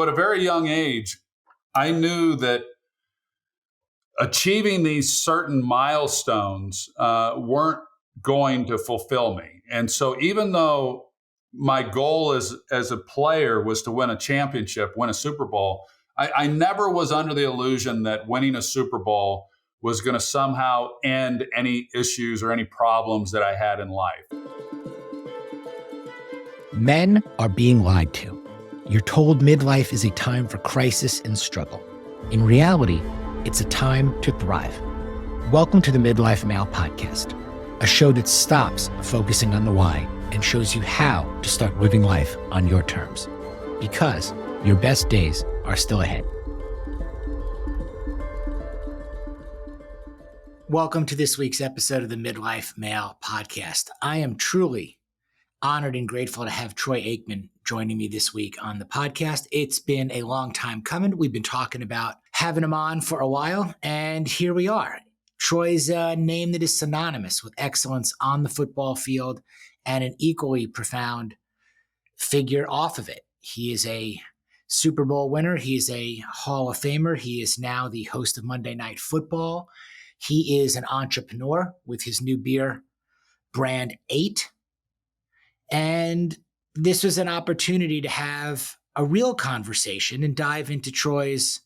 At a very young age, I knew that achieving these certain milestones weren't going to fulfill me. And so even though my goal as a player was to win a championship, win a Super Bowl, I never was under the illusion that winning a Super Bowl was going to somehow end any issues or any problems that I had in life. Men are being lied to. You're told midlife is a time for crisis and struggle. In reality, it's a time to thrive. Welcome to the Midlife Male podcast, a show that stops focusing on the why and shows you how to start living life on your terms. Because your best days are still ahead. Welcome to this week's episode of the Midlife Male podcast. I am truly honored and grateful to have Troy Aikman joining me this week on the podcast. It's been a long time coming. We've been talking about having him on for a while, and here we are. Troy's a name that is synonymous with excellence on the football field and an equally profound figure off of it. He is a Super Bowl winner. He is a Hall of Famer. He is now the host of Monday Night Football. He is an entrepreneur with his new beer brand 8. And this was an opportunity to have a real conversation and dive into Troy's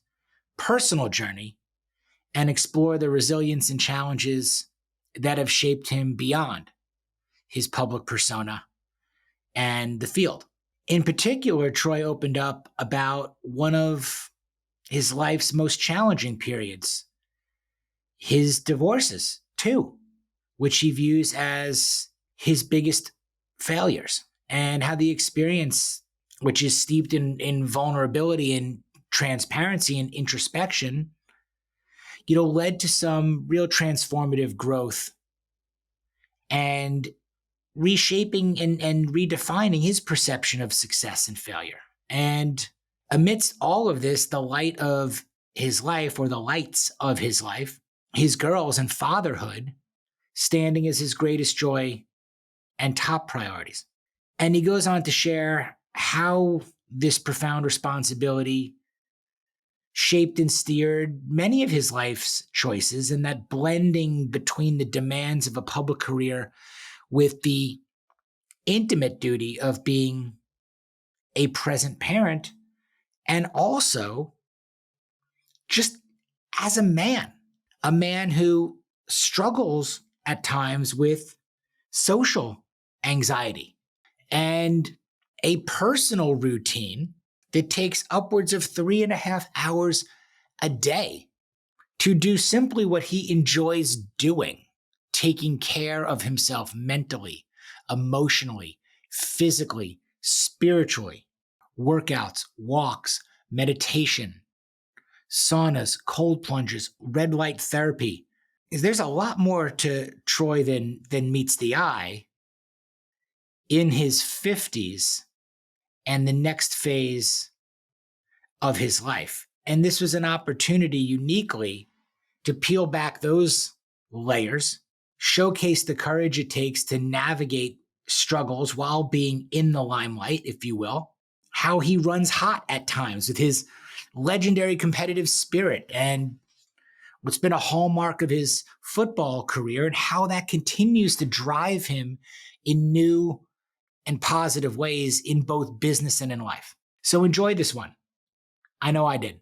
personal journey and explore the resilience and challenges that have shaped him beyond his public persona and the field. In particular, Troy opened up about one of his life's most challenging periods, his divorces, too, which he views as his biggest failures, and how the experience, which is steeped in vulnerability and transparency and introspection, led to some real transformative growth and reshaping and redefining his perception of success and failure. And amidst all of this, the light of his life, or the lights of his life, his girls and fatherhood standing as his greatest joy and top priorities. And he goes on to share how this profound responsibility shaped and steered many of his life's choices, and that blending between the demands of a public career with the intimate duty of being a present parent, and also just as a man who struggles at times with social anxiety and a personal routine that takes upwards of 3.5 hours a day to do simply what he enjoys doing, taking care of himself mentally, emotionally, physically, spiritually, workouts, walks, meditation, saunas, cold plunges, red light therapy. There's a lot more to Troy than meets the eye in his 50s and the next phase of his life. And this was an opportunity uniquely to peel back those layers, showcase the courage it takes to navigate struggles while being in the limelight, if you will, how he runs hot at times with his legendary competitive spirit and what's been a hallmark of his football career, and how that continues to drive him in new and positive ways in both business and in life. So enjoy this one. I know I did.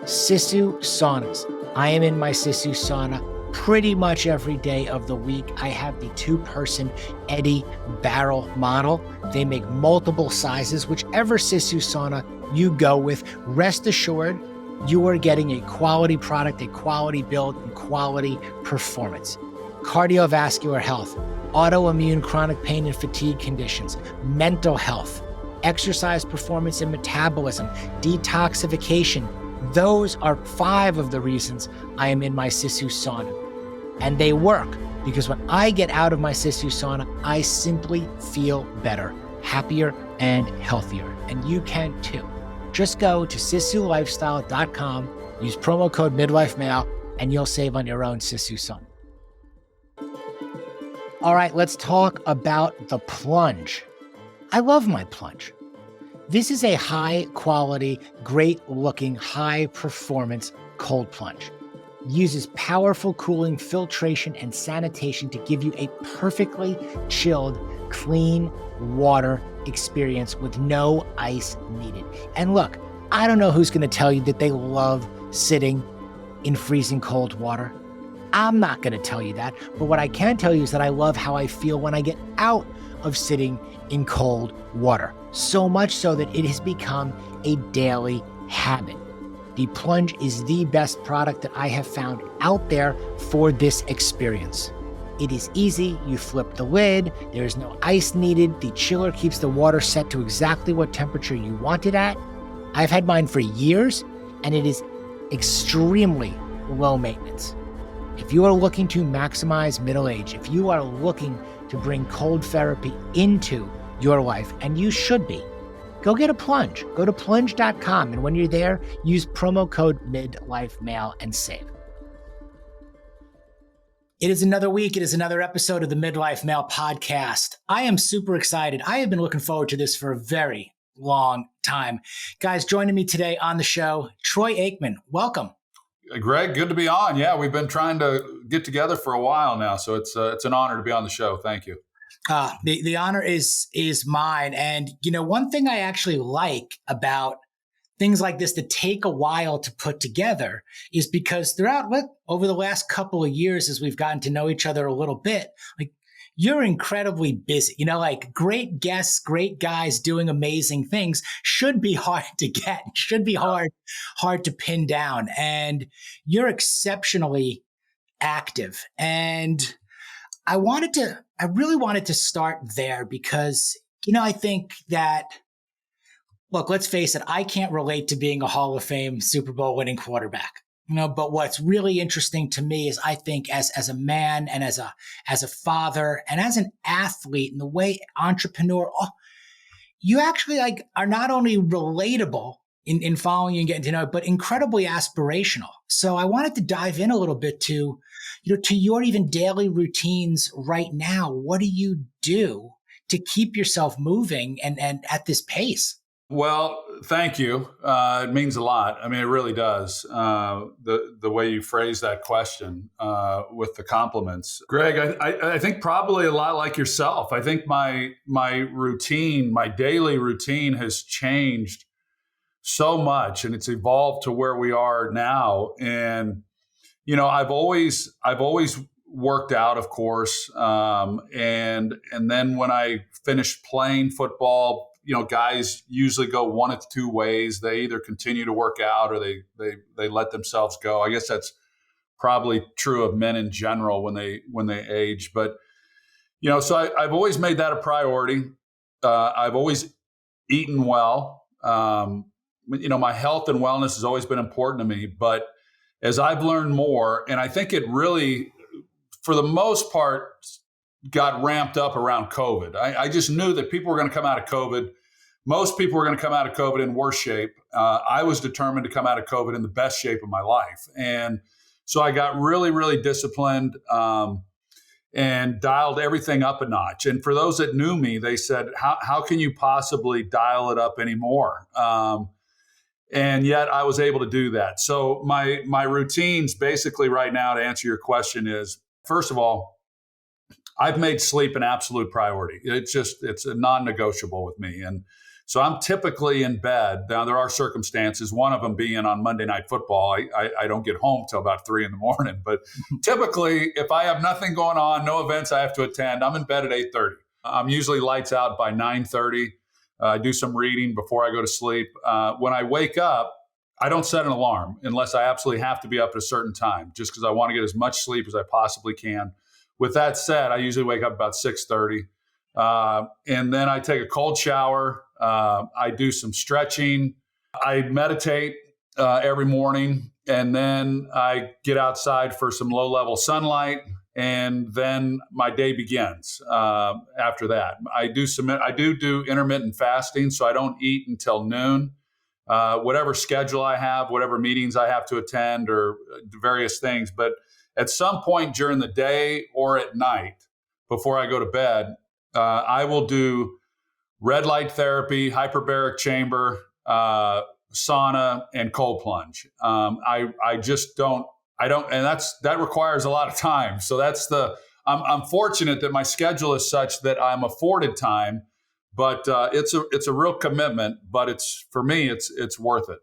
Sisu saunas. I am in my Sisu sauna pretty much every day of the week. I have the 2-person Eddie barrel model. They make multiple sizes. Whichever Sisu sauna you go with, rest assured, you are getting a quality product, a quality build, and quality performance. Cardiovascular health, autoimmune chronic pain and fatigue conditions, mental health, exercise performance and metabolism, detoxification. Those are 5 of the reasons I am in my Sisu sauna. And they work because when I get out of my Sisu sauna, I simply feel better, happier, and healthier. And you can too. Just go to sisulifestyle.com, use promo code MidlifeMale, and you'll save on your own Sisu sauna. All right, let's talk about the plunge. I love my plunge. This is a high quality, great looking, high performance cold plunge. It uses powerful cooling, filtration, and sanitation to give you a perfectly chilled, clean water experience with no ice needed. And look, I don't know who's going to tell you that they love sitting in freezing cold water. I'm not going to tell you that, but what I can tell you is that I love how I feel when I get out of sitting in cold water. So much so that it has become a daily habit. The Plunge is the best product that I have found out there for this experience. It is easy. You flip the lid. There is no ice needed. The chiller keeps the water set to exactly what temperature you want it at. I've had mine for years, and it is extremely low maintenance. If you are looking to maximize middle age, if you are looking to bring cold therapy into your life, and you should be, go get a plunge. Go to plunge.com, and when you're there, use promo code MidlifeMale and save. It is another week. It is another episode of the Midlife Male podcast. I am super excited. I have been looking forward to this for a very long time. Guys, joining me today on the show, Troy Aikman. Welcome. Greg, good to be on. Yeah, we've been trying to get together for a while now, so it's an honor to be on the show. Thank you. The honor is mine. And, one thing I actually like about things like this that take a while to put together is because over the last couple of years, as we've gotten to know each other a little bit, you're incredibly busy. Great guests, great guys doing amazing things should be hard to get, should be hard to pin down. And you're exceptionally active. And I really wanted to start there because, I think that, look, let's face it, I can't relate to being a Hall of Fame Super Bowl winning quarterback. But what's really interesting to me is I think as a man and as a father and as an athlete and the way entrepreneur, you actually are not only relatable in following you and getting to know it, but incredibly aspirational. So I wanted to dive in a little bit to your even daily routines right now. What do you do to keep yourself moving and at this pace? Well, thank you. It means a lot. I mean, it really does. The way you phrase that question with the compliments, Greg. I think probably a lot like yourself. I think my routine, my daily routine, has changed so much, and it's evolved to where we are now. And I've always worked out, of course, and then when I finished playing football. Guys usually go one of two ways. They either continue to work out or they let themselves go. I guess that's probably true of men in general when they age. But, so I've always made that a priority. I've always eaten well. My health and wellness has always been important to me. But as I've learned more, and I think it really, for the most part, got ramped up around COVID. I just knew that people were going to come out of COVID. Most people were going to come out of COVID in worse shape. I was determined to come out of COVID in the best shape of my life. And so I got really, really disciplined and dialed everything up a notch. And for those that knew me, they said, how can you possibly dial it up anymore? And yet I was able to do that. So my routines basically right now, to answer your question, is, first of all, I've made sleep an absolute priority. It's a non-negotiable with me. And so I'm typically in bed. Now, there are circumstances, one of them being on Monday Night Football. I don't get home till about 3 a.m. But typically, if I have nothing going on, no events I have to attend, I'm in bed at 8:30. I'm usually lights out by 9:30. I do some reading before I go to sleep. When I wake up, I don't set an alarm unless I absolutely have to be up at a certain time, just because I want to get as much sleep as I possibly can. With that said, I usually wake up about 6:30, and then I take a cold shower. I do some stretching. I meditate every morning, and then I get outside for some low-level sunlight, and then my day begins. After that, I do intermittent fasting, so I don't eat until noon. Whatever schedule I have, whatever meetings I have to attend, or various things, but at some point during the day or at night before I go to bed, I will do red light therapy, hyperbaric chamber, sauna, and cold plunge. I just don't, and that requires a lot of time. So I'm fortunate that my schedule is such that I'm afforded time, but it's a real commitment. But for me, it's worth it.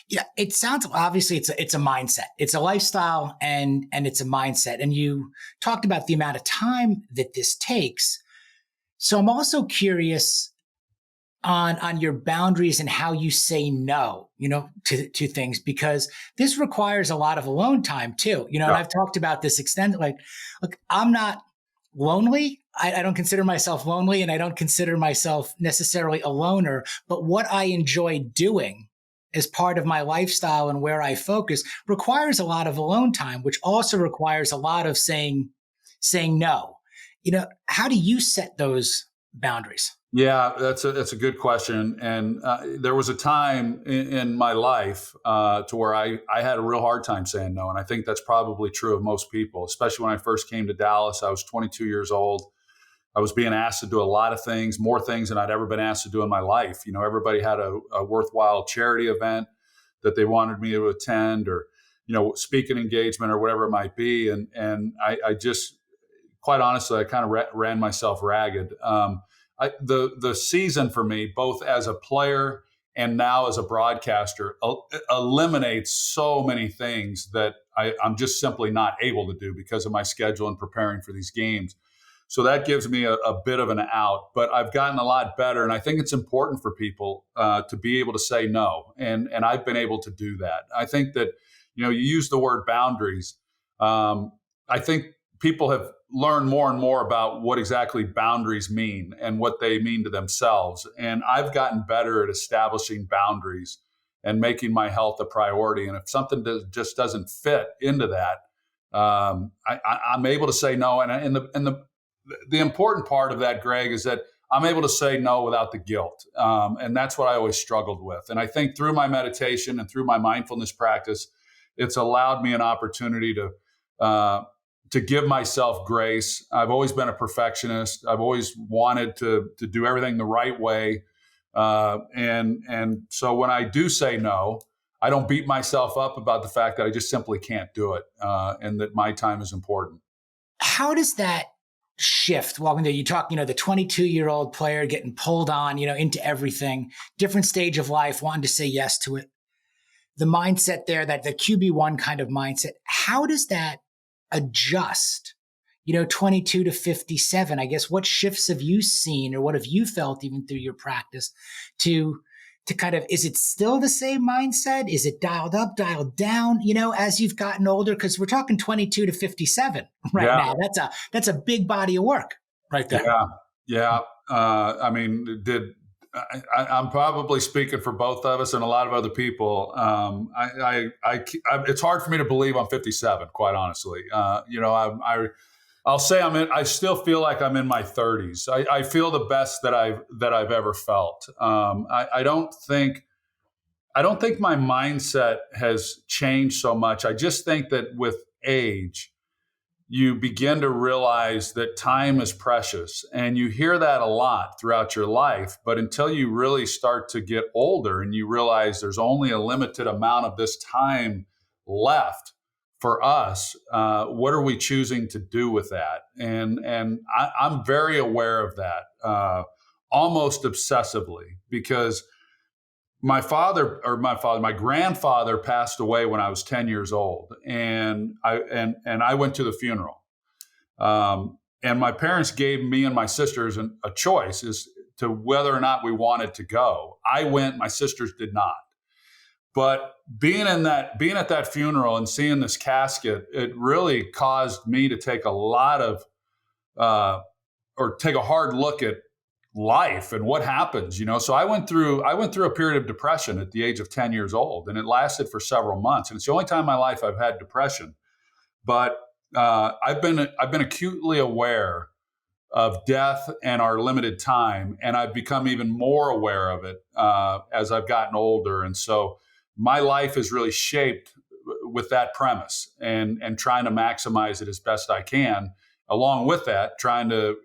Yeah, it sounds obviously it's a mindset. It's a lifestyle and it's a mindset. And you talked about the amount of time that this takes. So I'm also curious on your boundaries and how you say no, to things, because this requires a lot of alone time too. And I've talked about this extent. Like, look, I'm not lonely. I don't consider myself lonely, and I don't consider myself necessarily a loner. But what I enjoy doing as part of my lifestyle and where I focus requires a lot of alone time, which also requires a lot of saying no. How do you set those boundaries? Yeah, that's a good question. And there was a time in my life to where I had a real hard time saying no. And I think that's probably true of most people, especially when I first came to Dallas. I was 22 years old. I was being asked to do a lot of things, more things than I'd ever been asked to do in my life. Everybody had a worthwhile charity event that they wanted me to attend, or, speaking engagement or whatever it might be. And I just, quite honestly, I kind of ran myself ragged. The season for me, both as a player and now as a broadcaster, eliminates so many things that I'm just simply not able to do because of my schedule and preparing for these games. So that gives me a bit of an out, but I've gotten a lot better. And I think it's important for people to be able to say no. And I've been able to do that. I think that, you use the word boundaries. I think people have learned more and more about what exactly boundaries mean and what they mean to themselves. And I've gotten better at establishing boundaries and making my health a priority. And if something just doesn't fit into that, I'm able to say no. And the important part of that, Greg, is that I'm able to say no without the guilt. And that's what I always struggled with. And I think through my meditation and through my mindfulness practice, it's allowed me an opportunity to give myself grace. I've always been a perfectionist. I've always wanted to do everything the right way. And so when I do say no, I don't beat myself up about the fact that I just simply can't do it, and that my time is important. How does that shift? Walking there, you talk, the 22-year-old player getting pulled on, into everything, different stage of life, wanting to say yes to it. The mindset there, that the QB1 kind of mindset, how does that adjust, 22 to 57? I guess what shifts have you seen, or what have you felt even through your practice to kind of, is it still the same mindset? Is it dialed up, dialed down, as you've gotten older? Because we're talking 22 to 57 right now. That's a big body of work right there. Yeah. I'm probably speaking for both of us and a lot of other people. It's hard for me to believe I'm 57, quite honestly. I'll say I still feel like I'm in my 30s. I feel the best that I've ever felt. I don't think my mindset has changed so much. I just think that with age, you begin to realize that time is precious, and you hear that a lot throughout your life. But until you really start to get older and you realize there's only a limited amount of this time left for us, what are we choosing to do with that? And I'm very aware of that, almost obsessively, because my grandfather passed away when I was 10 years old, and I went to the funeral. And my parents gave me and my sisters a choice as to whether or not we wanted to go. I went, my sisters did not. But being at that funeral and seeing this casket, it really caused me to take take a hard look at life and what happens, So I went through a period of depression at the age of 10 years old, and it lasted for several months. And it's the only time in my life I've had depression. But I've been acutely aware of death and our limited time, and I've become even more aware of it as I've gotten older. And so my life is really shaped with that premise, and trying to maximize it as best I can. Along with that, trying to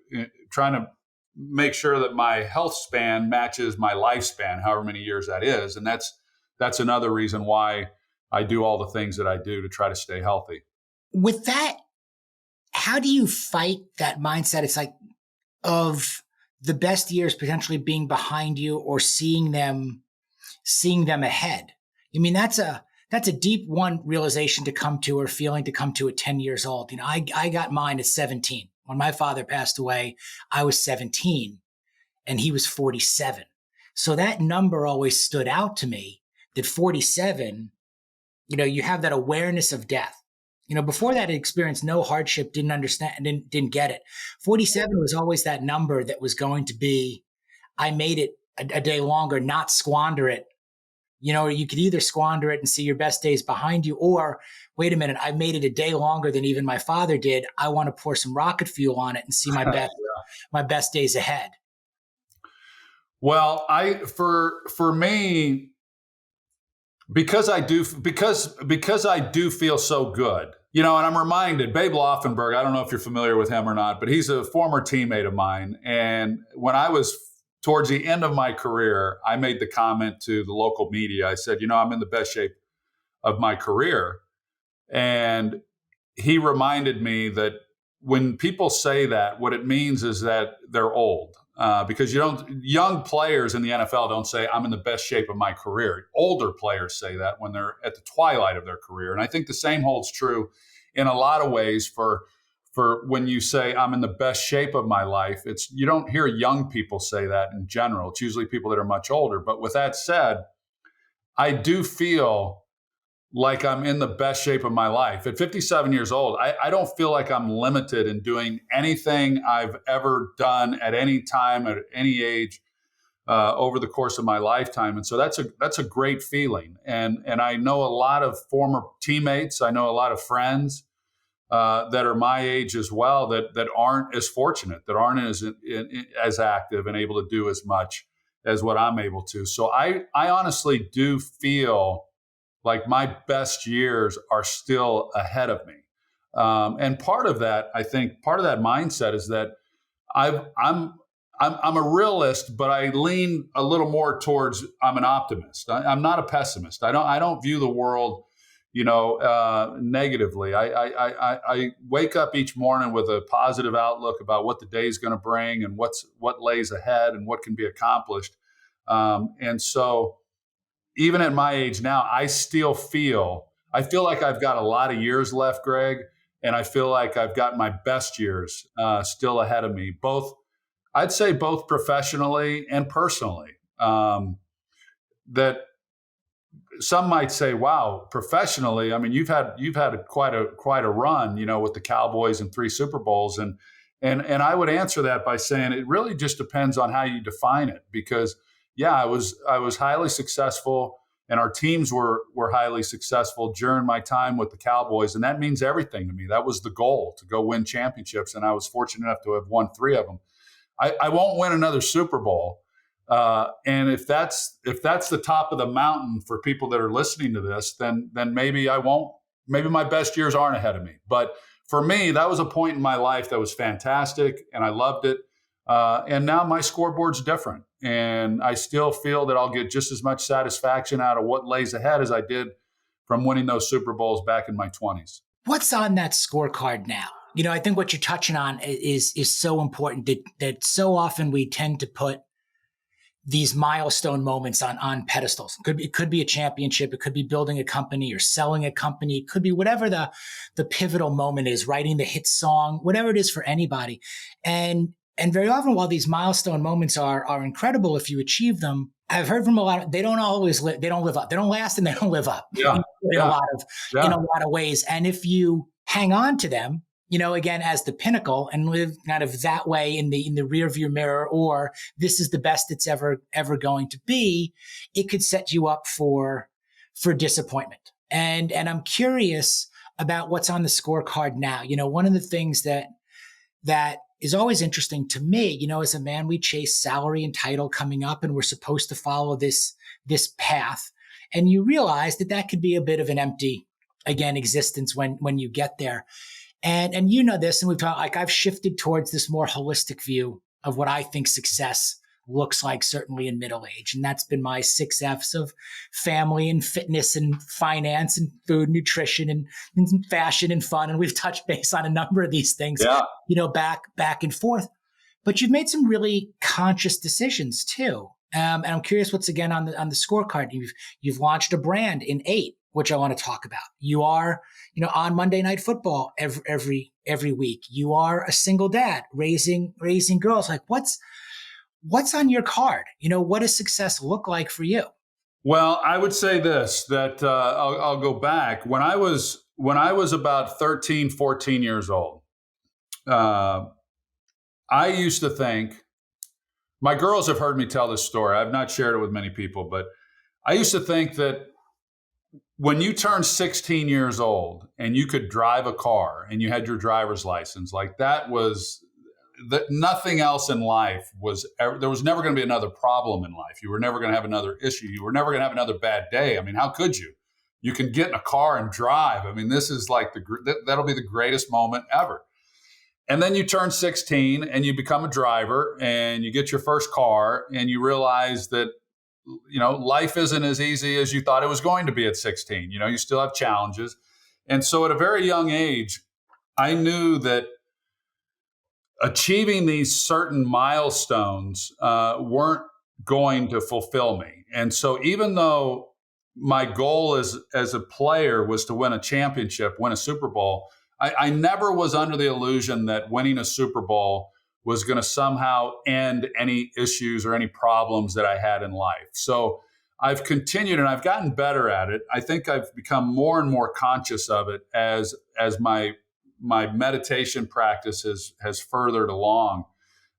make sure that my health span matches my lifespan, however many years that is. And that's another reason why I do all the things that I do to try to stay healthy. With that, how do you fight that mindset? It's like of the best years potentially being behind you or seeing them ahead. I mean, that's a deep one realization to come to, or feeling to come to at 10 years old. You know, I got mine at 17. When my father passed away, I was 17 and he was 47. So that number always stood out to me, that 47, you know, you have that awareness of death. You know, before that, I experienced no hardship, didn't understand, didn't get it. 47 was always that number that was going to be, I made it a day longer, not squander it. You know, you could either squander it and see your best days behind you, or wait a minute, I made it a day longer than even my father did. I want to pour some rocket fuel on it and see my best, my best days ahead. Well, for me, because I do feel so good, you know, and I'm reminded, Babe Laufenberg, I don't know if you're familiar with him or not, but he's a former teammate of mine. And when I was towards the end of my career, I made the comment to the local media. I said, you know, I'm in the best shape of my career. And he reminded me that when people say that, what it means is that they're old. Because young players in the NFL don't say, I'm in the best shape of my career. Older players say that when they're at the twilight of their career. And I think the same holds true in a lot of ways for when you say, I'm in the best shape of my life. You don't hear young people say that in general. It's usually people that are much older. But with that said, I do feel like I'm in the best shape of my life. At 57 years old, I don't feel like I'm limited in doing anything I've ever done at any time, at any age, over the course of my lifetime. And so that's a great feeling. And I know a lot of former teammates. I know a lot of friends that are my age as well that aren't as fortunate, that aren't as active and able to do as much as what I'm able to. So I honestly do feel like my best years are still ahead of me. And part of that, I think, part of that mindset is that I'm a realist, but I lean a little more towards I'm an optimist. I'm not a pessimist. I don't view the world, you know, negatively. I wake up each morning with a positive outlook about what the day is going to bring and what lays ahead and what can be accomplished. And so, even at my age now, I feel like I've got a lot of years left, Greg, and I feel like I've got my best years still ahead of me. I'd say both professionally and personally. That some might say, "Wow, professionally, I mean, you've had quite a run, you know, with the Cowboys and 3 Super Bowls." And I would answer that by saying it really just depends on how you define it, because yeah, I was highly successful, and our teams were highly successful during my time with the Cowboys, and that means everything to me. That was the goal, to go win championships, and I was fortunate enough to have won 3 of them. I won't win another Super Bowl, and if that's the top of the mountain for people that are listening to this, then maybe I won't. Maybe my best years aren't ahead of me. But for me, that was a point in my life that was fantastic, and I loved it. And now my scoreboard's different. And I still feel that I'll get just as much satisfaction out of what lays ahead as I did from winning those Super Bowls back in my 20s. What's on that scorecard now? You know, I think what you're touching on is so important, that so often we tend to put these milestone moments on pedestals. It could be a championship. It could be building a company or selling a company. It could be whatever the pivotal moment is, writing the hit song, whatever it is for anybody. And very often, while these milestone moments are incredible if you achieve them, I've heard from a lot they don't always live. They don't live up. They don't last, and they don't live up in a lot of ways. And if you hang on to them, you know, again, as the pinnacle, and live kind of that way in the rearview mirror, or this is the best it's ever going to be, it could set you up for disappointment. And I'm curious about what's on the scorecard now. You know, one of the things that is always interesting to me, you know, as a man, we chase salary and title coming up, and we're supposed to follow this path. And you realize that could be a bit of an empty, again, existence when you get there. And you know this, and we've talked, like, I've shifted towards this more holistic view of what I think success looks like, certainly in middle age. And that's been my 6 F's of family and fitness and finance and food, nutrition and fashion and fun. And we've touched base on a number of these things, Yeah. back and forth. But you've made some really conscious decisions too. And I'm curious what's again on the scorecard. You've launched a brand in 8, which I want to talk about. You are, on Monday Night Football every week. You are a single dad raising girls. Like what's on your card? What does success look like for you? Well, I would say this, that I'll go back. When I was about 13, 14 years old, I used to think, my girls have heard me tell this story. I've not shared it with many people, but I used to think that when you turned 16 years old and you could drive a car and you had your driver's license, like that was that nothing else in life there was never going to be another problem in life. You were never going to have another issue. You were never going to have another bad day. I mean, how could you? You can get in a car and drive. I mean, this is like that'll be the greatest moment ever. And then you turn 16 and you become a driver and you get your first car and you realize that, life isn't as easy as you thought it was going to be at 16. You still have challenges. And so at a very young age, I knew that achieving these certain milestones weren't going to fulfill me. And so even though my goal as a player was to win a championship, win a Super Bowl, I never was under the illusion that winning a Super Bowl was going to somehow end any issues or any problems that I had in life. So I've continued and I've gotten better at it. I think I've become more and more conscious of it as my meditation practice has furthered along,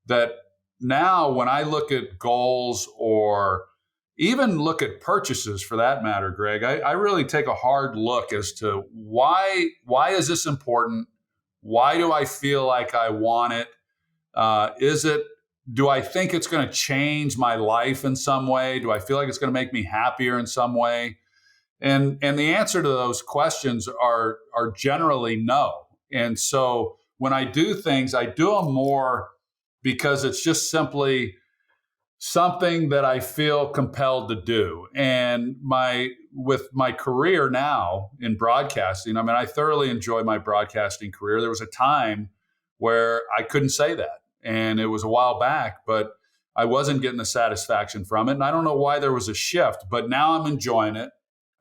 that now when I look at goals or even look at purchases for that matter, Greg, I really take a hard look as to why is this important? Why do I feel like I want it? Do I think it's going to change my life in some way? Do I feel like it's going to make me happier in some way? And the answer to those questions are generally no. And so when I do things, I do them more because it's just simply something that I feel compelled to do. And with my career now in broadcasting, I mean, I thoroughly enjoy my broadcasting career. There was a time where I couldn't say that. And it was a while back, but I wasn't getting the satisfaction from it. And I don't know why there was a shift, but now I'm enjoying it.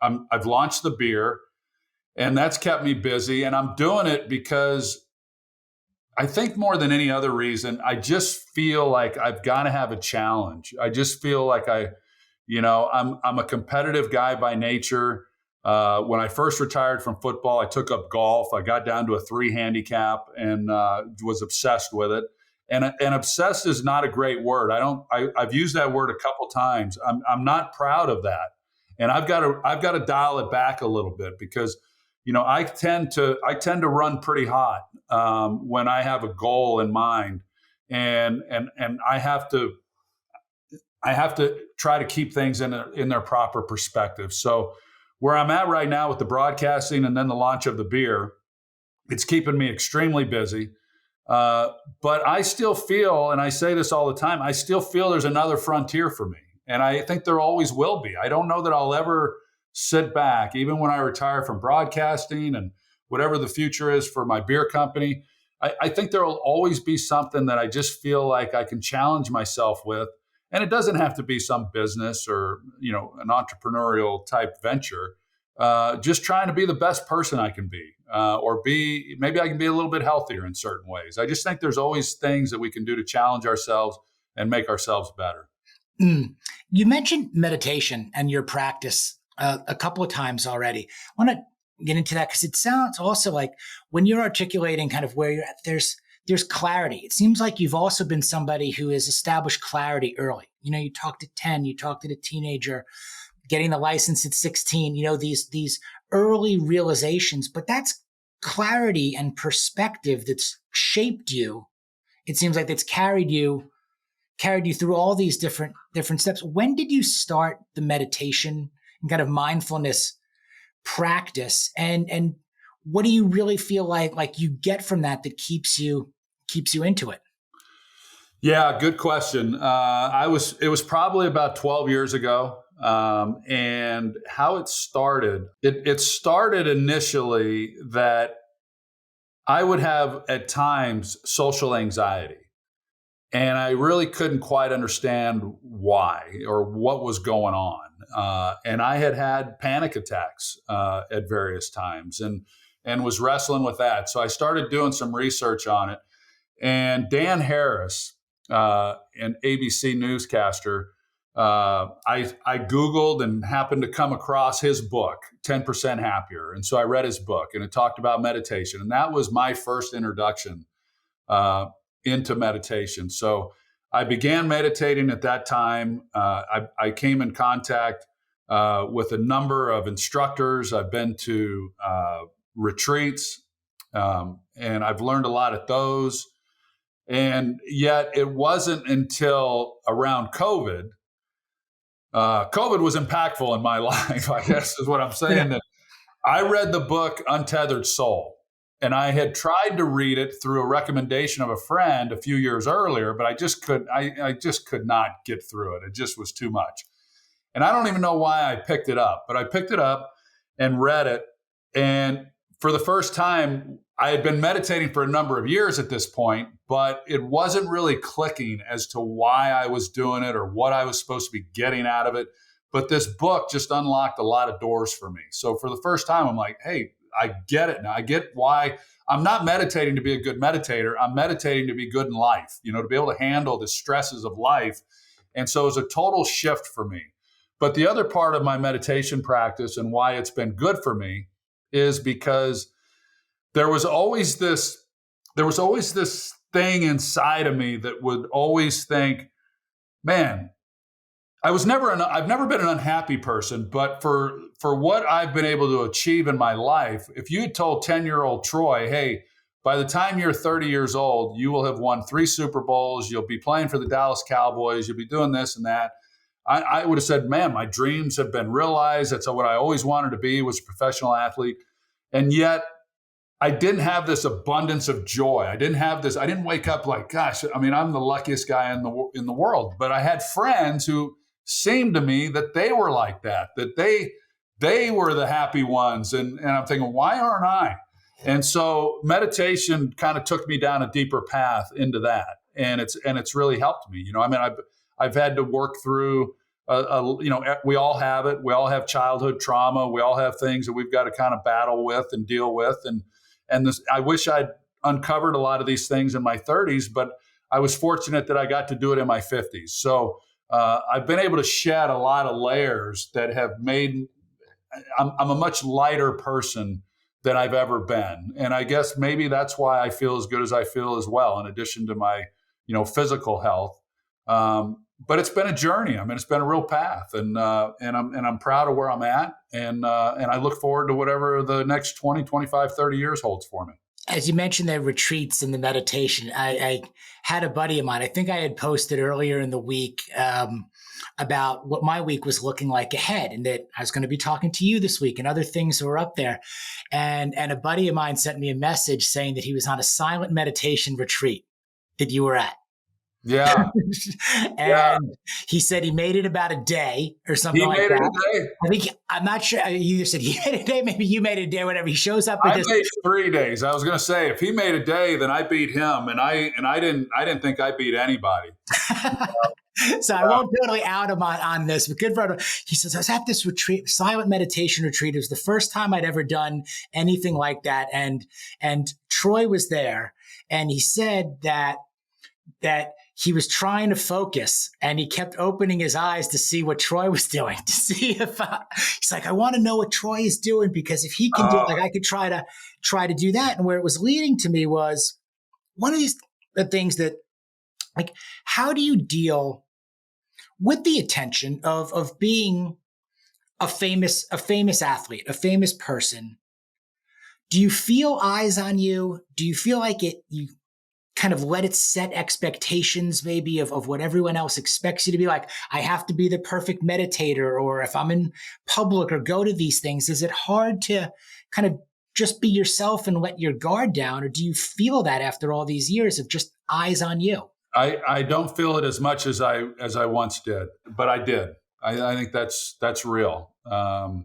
I've launched the beer, and that's kept me busy. And I'm doing it because I think more than any other reason, I just feel like I've got to have a challenge. I just feel like I'm a competitive guy by nature. When I first retired from football, I took up golf. I got down to a 3 handicap and was obsessed with it. And obsessed is not a great word. I've used that word a couple times. I'm not proud of that. And I've got to dial it back a little bit because, I tend to run pretty hot when I have a goal in mind, and I have to try to keep things in their proper perspective. So where I'm at right now with the broadcasting and then the launch of the beer, it's keeping me extremely busy. But I still feel, and I say this all the time, I still feel there's another frontier for me. And I think there always will be. I don't know that I'll ever sit back, even when I retire from broadcasting and whatever the future is for my beer company. I think there will always be something that I just feel like I can challenge myself with. And it doesn't have to be some business or, an entrepreneurial type venture. Just trying to be the best person I can be, or maybe I can be a little bit healthier in certain ways. I just think there's always things that we can do to challenge ourselves and make ourselves better. You mentioned meditation and your practice a couple of times already. I want to get into that because it sounds also like when you're articulating kind of where you're at, there's clarity. It seems like you've also been somebody who has established clarity early. You talked at 10, you talked at a teenager, getting the license at 16, these early realizations, but that's clarity and perspective that's shaped you. It seems like that's carried you through all these different steps. When did you start the meditation and kind of mindfulness practice? And what do you really feel like you get from that keeps you into it? Yeah, good question. It was probably about 12 years ago. And how it started initially that I would have at times social anxiety. And I really couldn't quite understand why or what was going on. And I had panic attacks at various times and was wrestling with that. So I started doing some research on it. And Dan Harris, an ABC newscaster, I Googled and happened to come across his book, 10% Happier. And so I read his book and it talked about meditation. And that was my first introduction uh, into meditation. So I began meditating at that time. I came in contact with a number of instructors. I've been to retreats, and I've learned a lot at those. And yet, it wasn't until around COVID. COVID was impactful in my life, I guess, is what I'm Yeah. saying. That I read the book Untethered Soul, and I had tried to read it through a recommendation of a friend a few years earlier, but I just could not get through it. It just was too much. And I don't even know why I picked it up, but I picked it up and read it. And for the first time, I had been meditating for a number of years at this point, but it wasn't really clicking as to why I was doing it or what I was supposed to be getting out of it. But this book just unlocked a lot of doors for me. So for the first time, I'm like, hey, I get it now. I get why I'm not meditating to be a good meditator. I'm meditating to be good in life, to be able to handle the stresses of life. And so it was a total shift for me. But the other part of my meditation practice and why it's been good for me is because there was always this thing inside of me that would always think, man, I've never been an unhappy person, but for what I've been able to achieve in my life, if you had told 10-year-old Troy, hey, by the time you're 30 years old, you will have won 3 Super Bowls, you'll be playing for the Dallas Cowboys, you'll be doing this and that, I would have said, man, my dreams have been realized. That's what I always wanted to be, was a professional athlete. And yet I didn't have this abundance of joy. I didn't wake up like, gosh, I mean, I'm the luckiest guy in the world. But I had friends who seemed to me that they were like that they were the happy ones. And I'm thinking, why aren't I? And so meditation kind of took me down a deeper path into that. And it's really helped me. I mean, I've had to work through we all have it. We all have childhood trauma. We all have things that we've got to kind of battle with and deal with. And this, I wish I'd uncovered a lot of these things in my 30s, but I was fortunate that I got to do it in my 50s. So I've been able to shed a lot of layers that have made, I'm a much lighter person than I've ever been. And I guess maybe that's why I feel as good as I feel as well, in addition to my, physical health. But it's been a journey. I mean, it's been a real path, and I'm proud of where I'm at, and I look forward to whatever the next 20, 25, 30 years holds for me. As you mentioned, the retreats and the meditation, I had a buddy of mine, I think I had posted earlier in the week about what my week was looking like ahead, and that I was going to be talking to you this week and other things that were up there. And a buddy of mine sent me a message saying that he was on a silent meditation retreat that you were at. Yeah. And Yeah. he said he made it about a day or something like He made that. it a day. I think, I'm not sure. You either said he made a day, maybe you made a day, whatever. He shows up at I this. made 3 days. I was going to say, if he made a day, then I beat him, and I didn't think I beat anybody. So I won't totally out him on this, but good for him. He says, I was at this retreat, silent meditation retreat. It was the first time I'd ever done anything like that. And Troy was there, and he said that he was trying to focus, and he kept opening his eyes to see what Troy was doing, to see if he's like, I want to know what Troy is doing, because if he can do it, like I could try to do that. And where it was leading to me was one of these things that, like, how do you deal with the attention of being a famous athlete, a famous person? Do you feel eyes on you? Do you feel like you kind of let it set expectations maybe of what everyone else expects you to be? Like, I have to be the perfect meditator, or if I'm in public or go to these things, is it hard to kind of just be yourself and let your guard down? Or do you feel that after all these years of just eyes on you? I don't feel it as much as I once did, but I did. I think that's real. I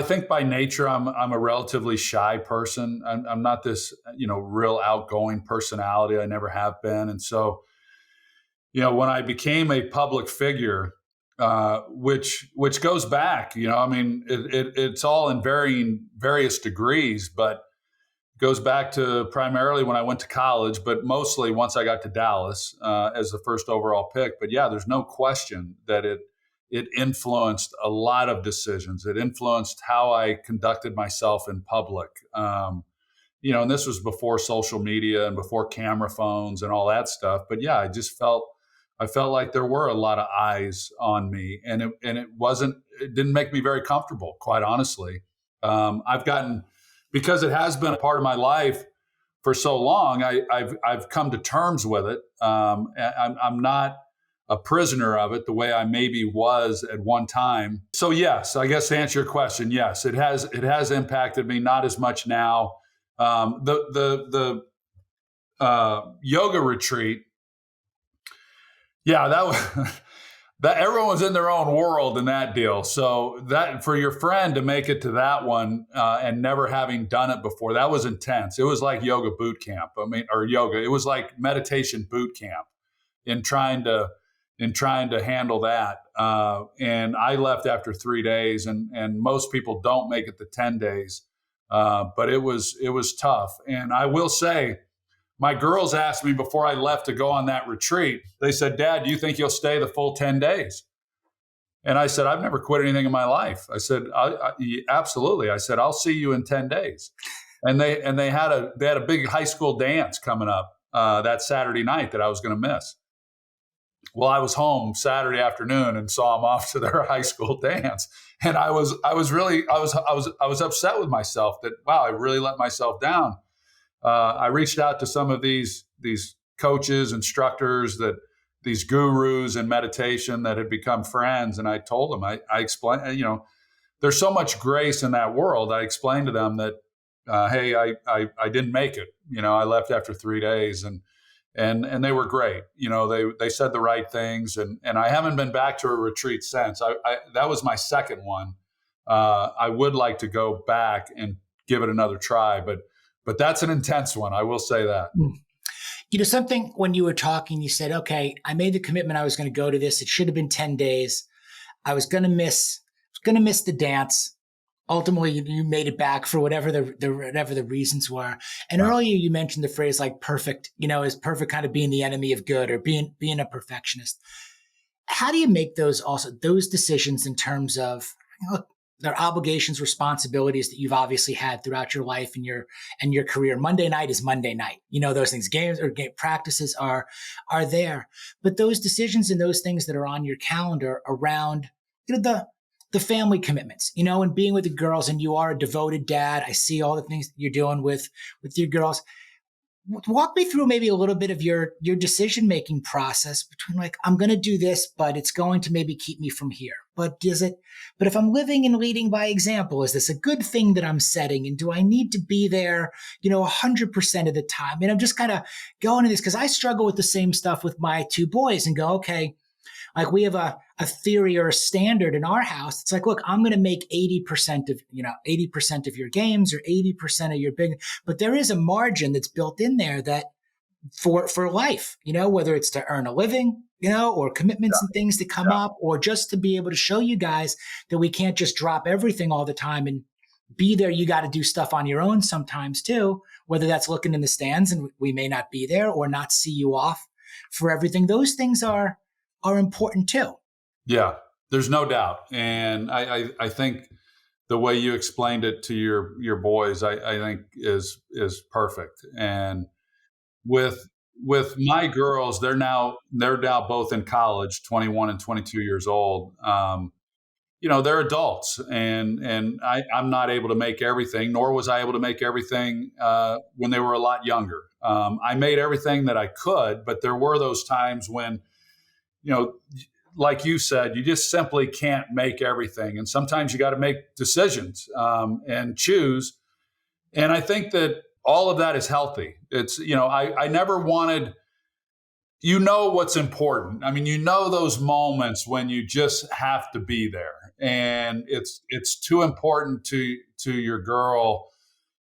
think by nature I'm a relatively shy person. I'm not this real outgoing personality. I never have been, and so when I became a public figure, which goes back, I mean, it's all in various degrees, but goes back to primarily when I went to college, but mostly once I got to Dallas as the first overall pick. But yeah, there's no question that it influenced a lot of decisions. It influenced how I conducted myself in public. And this was before social media and before camera phones and all that stuff. But yeah, I felt like there were a lot of eyes on me, and it didn't make me very comfortable, quite honestly. I've gotten, because it has been a part of my life for so long, I've come to terms with it. I'm not a prisoner of it the way I maybe was at one time. So yes, I guess to answer your question, yes, it has impacted me, not as much now. The yoga retreat, yeah, that was that everyone was in their own world in that deal. So that, for your friend to make it to that one and never having done it before, that was intense. It was like yoga boot camp. I mean, or yoga. It was like meditation boot camp in trying to handle that. And I left after 3 days, and most people don't make it to 10 days. But it was tough. And I will say, my girls asked me before I left to go on that retreat. They said, "Dad, do you think you'll stay the full 10 days?" And I said, "I've never quit anything in my life." I said, "Absolutely." I said, "I'll see you in 10 days." And they had a big high school dance coming up that Saturday night that I was going to miss. Well, I was home Saturday afternoon and saw them off to their high school dance. And I was upset with myself that, wow, I really let myself down. I reached out to some of these coaches, instructors, these gurus in meditation that had become friends, and I told them, I explained, there's so much grace in that world. I explained to them that, hey, I didn't make it. I left after 3 days, and they were great. They said the right things, and I haven't been back to a retreat since. That was my second one. I would like to go back and give it another try, but that's an intense one. I will say that. Something when you were talking, you said, okay, I made the commitment I was going to go to this. It should have been 10 days. I was going to miss the dance. Ultimately, you made it back for whatever the reasons were. And earlier you mentioned the phrase like perfect, is perfect kind of being the enemy of good, or being a perfectionist. How do you make those decisions in terms of, their obligations, responsibilities that you've obviously had throughout your life and your career? Monday night is Monday night. Those things, games or game practices are there, but those decisions and those things that are on your calendar around, the family commitments, and being with the girls, and you are a devoted dad. I see all the things that you're doing with your girls. Walk me through maybe a little bit of your decision-making process between, like, I'm going to do this, but it's going to maybe keep me from here. But if I'm living and leading by example, is this a good thing that I'm setting? And do I need to be there, 100% of the time? And I'm just kind of going to this because I struggle with the same stuff with my two boys and go, okay, like we have a theory or a standard in our house. It's like, look, I'm going to make 80% of your games, or 80% of your big, but there is a margin that's built in there that for life, whether it's to earn a living, or commitments and things that come up, or just to be able to show you guys that we can't just drop everything all the time and be there. You got to do stuff on your own sometimes too, whether that's looking in the stands and we may not be there, or not see you off for everything. Those things are important too. Yeah, there's no doubt. And I think the way you explained it to your boys, I think is perfect. And with my girls, they're now both in college, 21 and 22 years old. They're adults, and I'm not able to make everything, nor was I able to make everything when they were a lot younger. I made everything that I could, but there were those times when, like you said, you just simply can't make everything. And sometimes you got to make decisions and choose. And I think that all of that is healthy. It's, I never wanted you know what's important. I mean, you know those moments when you just have to be there, and it's too important to your girl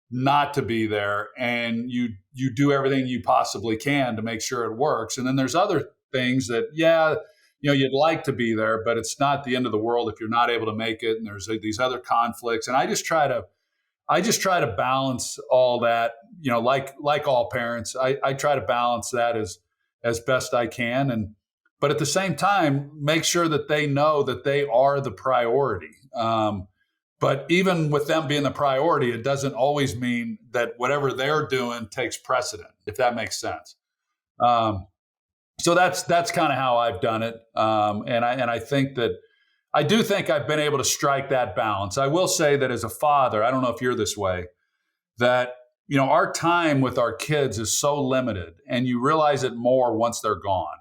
not to be there, and you do everything you possibly can to make sure it works. And then there's other things that, yeah, you'd like to be there, but it's not the end of the world if you're not able to make it. And there's these other conflicts, and I just try to balance all that, like all parents. I try to balance that as best I can, but at the same time, make sure that they know that they are the priority. But even with them being the priority, it doesn't always mean that whatever they're doing takes precedent, if that makes sense. Um, so that's kind of how I've done it, and I think that I do think I've been able to strike that balance. I will say that as a father, I don't know if you're this way, that our time with our kids is so limited, and you realize it more once they're gone.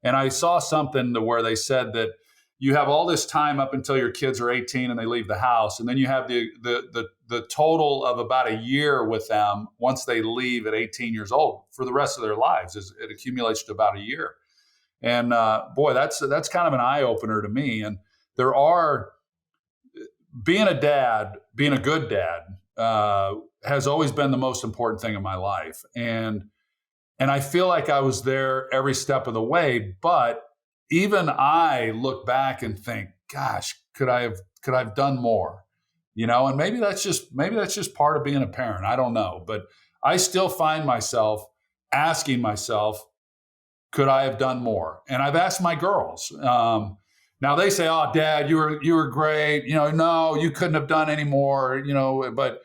And I saw something where they said that you have all this time up until your kids are 18 and they leave the house, and then you have the total of about a year with them once they leave at 18 years old for the rest of their lives. It accumulates to about a year. And boy, that's kind of an eye opener to me. And there are being a dad, being a good dad, has always been the most important thing in my life. And I feel like I was there every step of the way, but even I look back and think, gosh, could I have done more? And maybe that's just part of being a parent. I don't know, but I still find myself asking myself, could I have done more? And I've asked my girls. Now they say, "Oh, Dad, you were great. No, you couldn't have done any more." But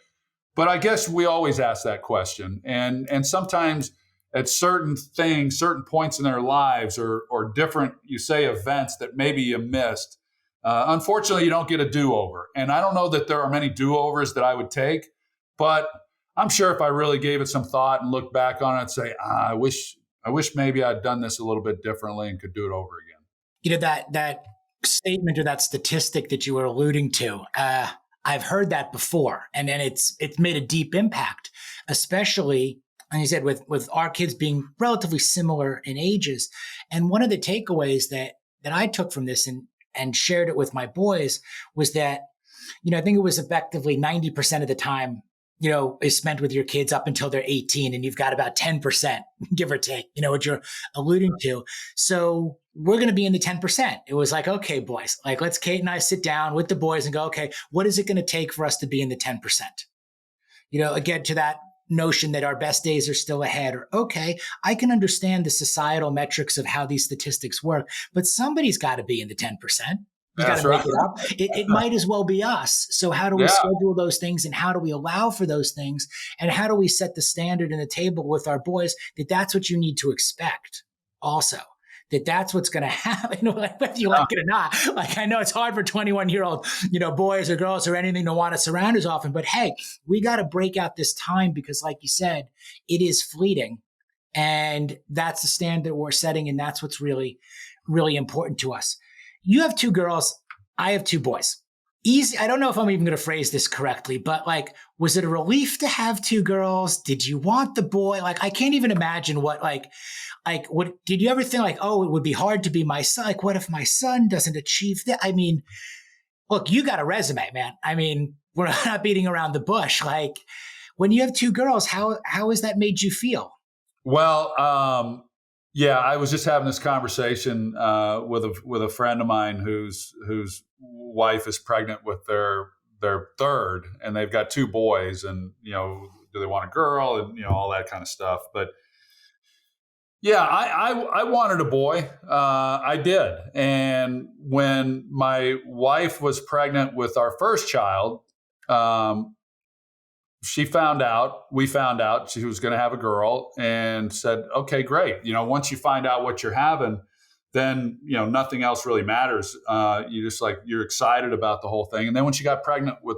I guess we always ask that question, and sometimes at certain things, certain points in their lives, or different, you say, events that maybe you missed. Unfortunately, you don't get a do-over, and I don't know that there are many do-overs that I would take, but I'm sure if I really gave it some thought and looked back on it, I'd say, I wish maybe I'd done this a little bit differently and could do it over again. That statement or that statistic that you were alluding to, I've heard that before, and then it's made a deep impact, especially, and you said, with our kids being relatively similar in ages. And one of the takeaways that I took from this and shared it with my boys was that, I think it was effectively 90% of the time, is spent with your kids up until they're 18, and you've got about 10%, give or take, what you're alluding to. So we're going to be in the 10%. It was like, okay, boys, like Kate and I sit down with the boys and go, okay, what is it going to take for us to be in the 10%? Again, to that notion that our best days are still ahead, or, okay, I can understand the societal metrics of how these statistics work, but somebody's got to be in the 10%. You got to make it up. It might as well be us. So how do we schedule those things, and how do we allow for those things? And how do we set the standard and the table with our boys that that's what you need to expect also, that that's what's going to happen, whether you like it or not. Like, I know it's hard for 21-year-old, boys or girls or anything to want us around as often, but hey, we got to break out this time because, like you said, it is fleeting, and that's the standard we're setting. And that's what's really, really important to us. You have two girls. I have two boys. Easy. I don't know if I'm even going to phrase this correctly, but was it a relief to have two girls? Did you want the boy? I can't even imagine what did you ever think oh, it would be hard to be my son? What if my son doesn't achieve that? I mean, look, you got a resume, man. I mean, we're not beating around the bush. When you have two girls, how has that made you feel? Well, yeah, I was just having this conversation with a friend of mine whose wife is pregnant with their third, and they've got two boys, and do they want a girl, and all that kind of stuff. But yeah, I wanted a boy. I did, and when my wife was pregnant with our first child, we found out she was going to have a girl, and said, okay, great. Once you find out what you're having, then, nothing else really matters. You're excited about the whole thing. And then when she got pregnant with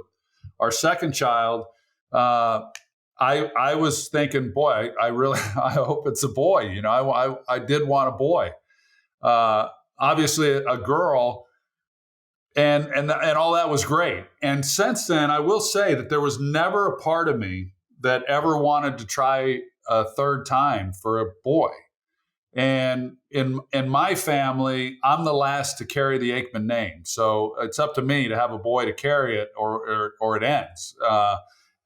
our second child, I was thinking, boy, I hope it's a boy. I did want a boy, obviously a girl. And all that was great. And since then, I will say that there was never a part of me that ever wanted to try a third time for a boy. And in my family, I'm the last to carry the Aikman name. So it's up to me to have a boy to carry it or it ends.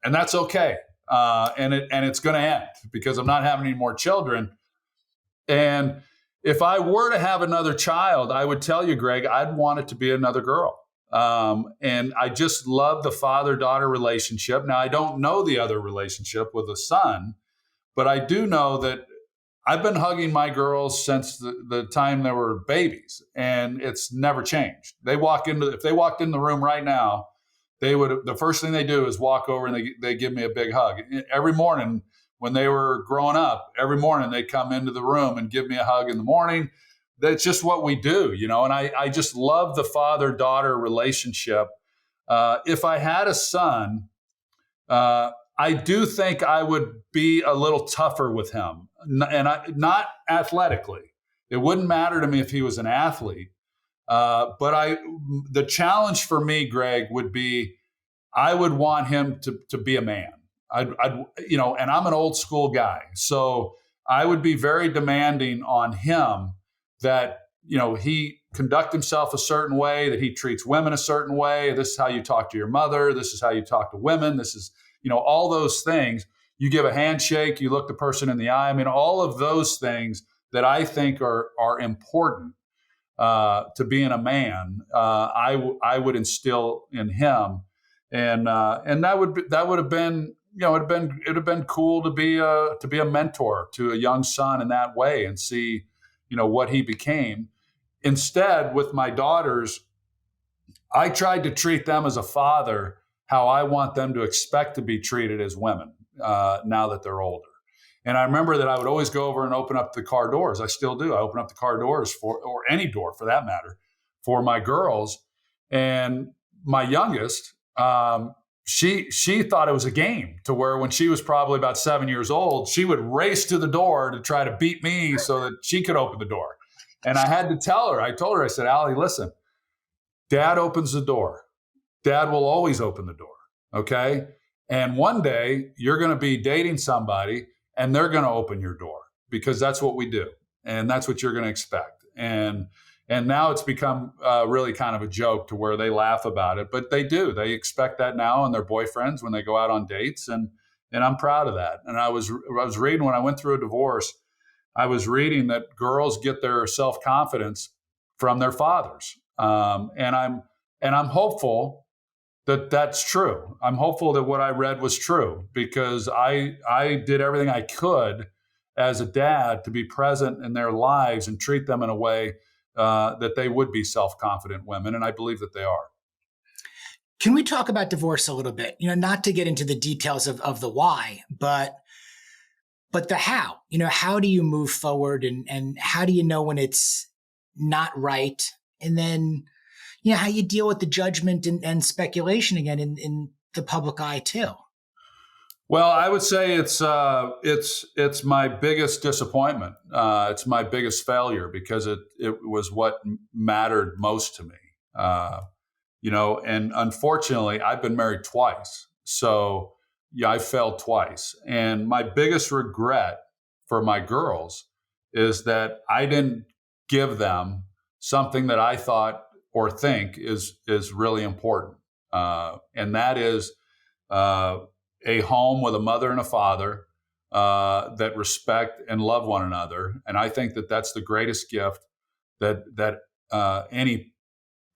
And that's okay. And it's going to end because I'm not having any more children. And if I were to have another child, I would tell you, Greg, I'd want it to be another girl. And I just love the father-daughter relationship. Now, I don't know the other relationship with a son, but I do know that I've been hugging my girls since the time they were babies, and it's never changed. If they walked in the room right now, the first thing they do is walk over and they give me a big hug. Every morning when they were growing up, every morning they come into the room and give me a hug in the morning. That's just what we do, and I just love the father-daughter relationship. If I had a son, I do think I would be a little tougher with him, and not athletically. It wouldn't matter to me if he was an athlete, but the challenge for me, Greg, would be I would want him to be a man. And I'm an old school guy, so I would be very demanding on him that he conduct himself a certain way, that he treats women a certain way. This is how you talk to your mother. This is how you talk to women. This is all those things. You give a handshake, you look the person in the eye. I mean, all of those things that I think are important to being a man. I would instill in him, and that would have been it'd have been cool to be a mentor to a young son in that way and see what he became. Instead, with my daughters, I tried to treat them as a father how I want them to expect to be treated as women now that they're older. And I remember that I would always go over and open up the car doors. I still do. I open up the car doors or any door for that matter, for my girls. And my youngest, she thought it was a game, to where when she was probably about 7 years old, she would race to the door to try to beat me so that she could open the door. And I had to tell her, I said, Allie, listen, Dad opens the door. Dad will always open the door. Okay. And one day you're going to be dating somebody and they're going to open your door, because that's what we do. And that's what you're going to expect. And now it's become really kind of a joke to where they laugh about it, but they do. They expect that now in their boyfriends when they go out on dates. And I'm proud of that. And I was reading, when I went through a divorce, I was reading that girls get their self-confidence from their fathers. And I'm hopeful that that's true. I'm hopeful that what I read was true, because I did everything I could as a dad to be present in their lives and treat them in a way that they would be self-confident women. And I believe that they are. Can we talk about divorce a little bit? Not to get into the details of the why, but the how. How do you move forward, and how do you know when it's not right? And then, how you deal with the judgment and speculation again in the public eye too. Well, I would say it's my biggest disappointment. It's my biggest failure, because it was what mattered most to me. And unfortunately, I've been married twice. So yeah, I failed twice. And my biggest regret for my girls is that I didn't give them something that I thought or think is really important. And that is a home with a mother and a father that respect and love one another. And I think that that's the greatest gift that any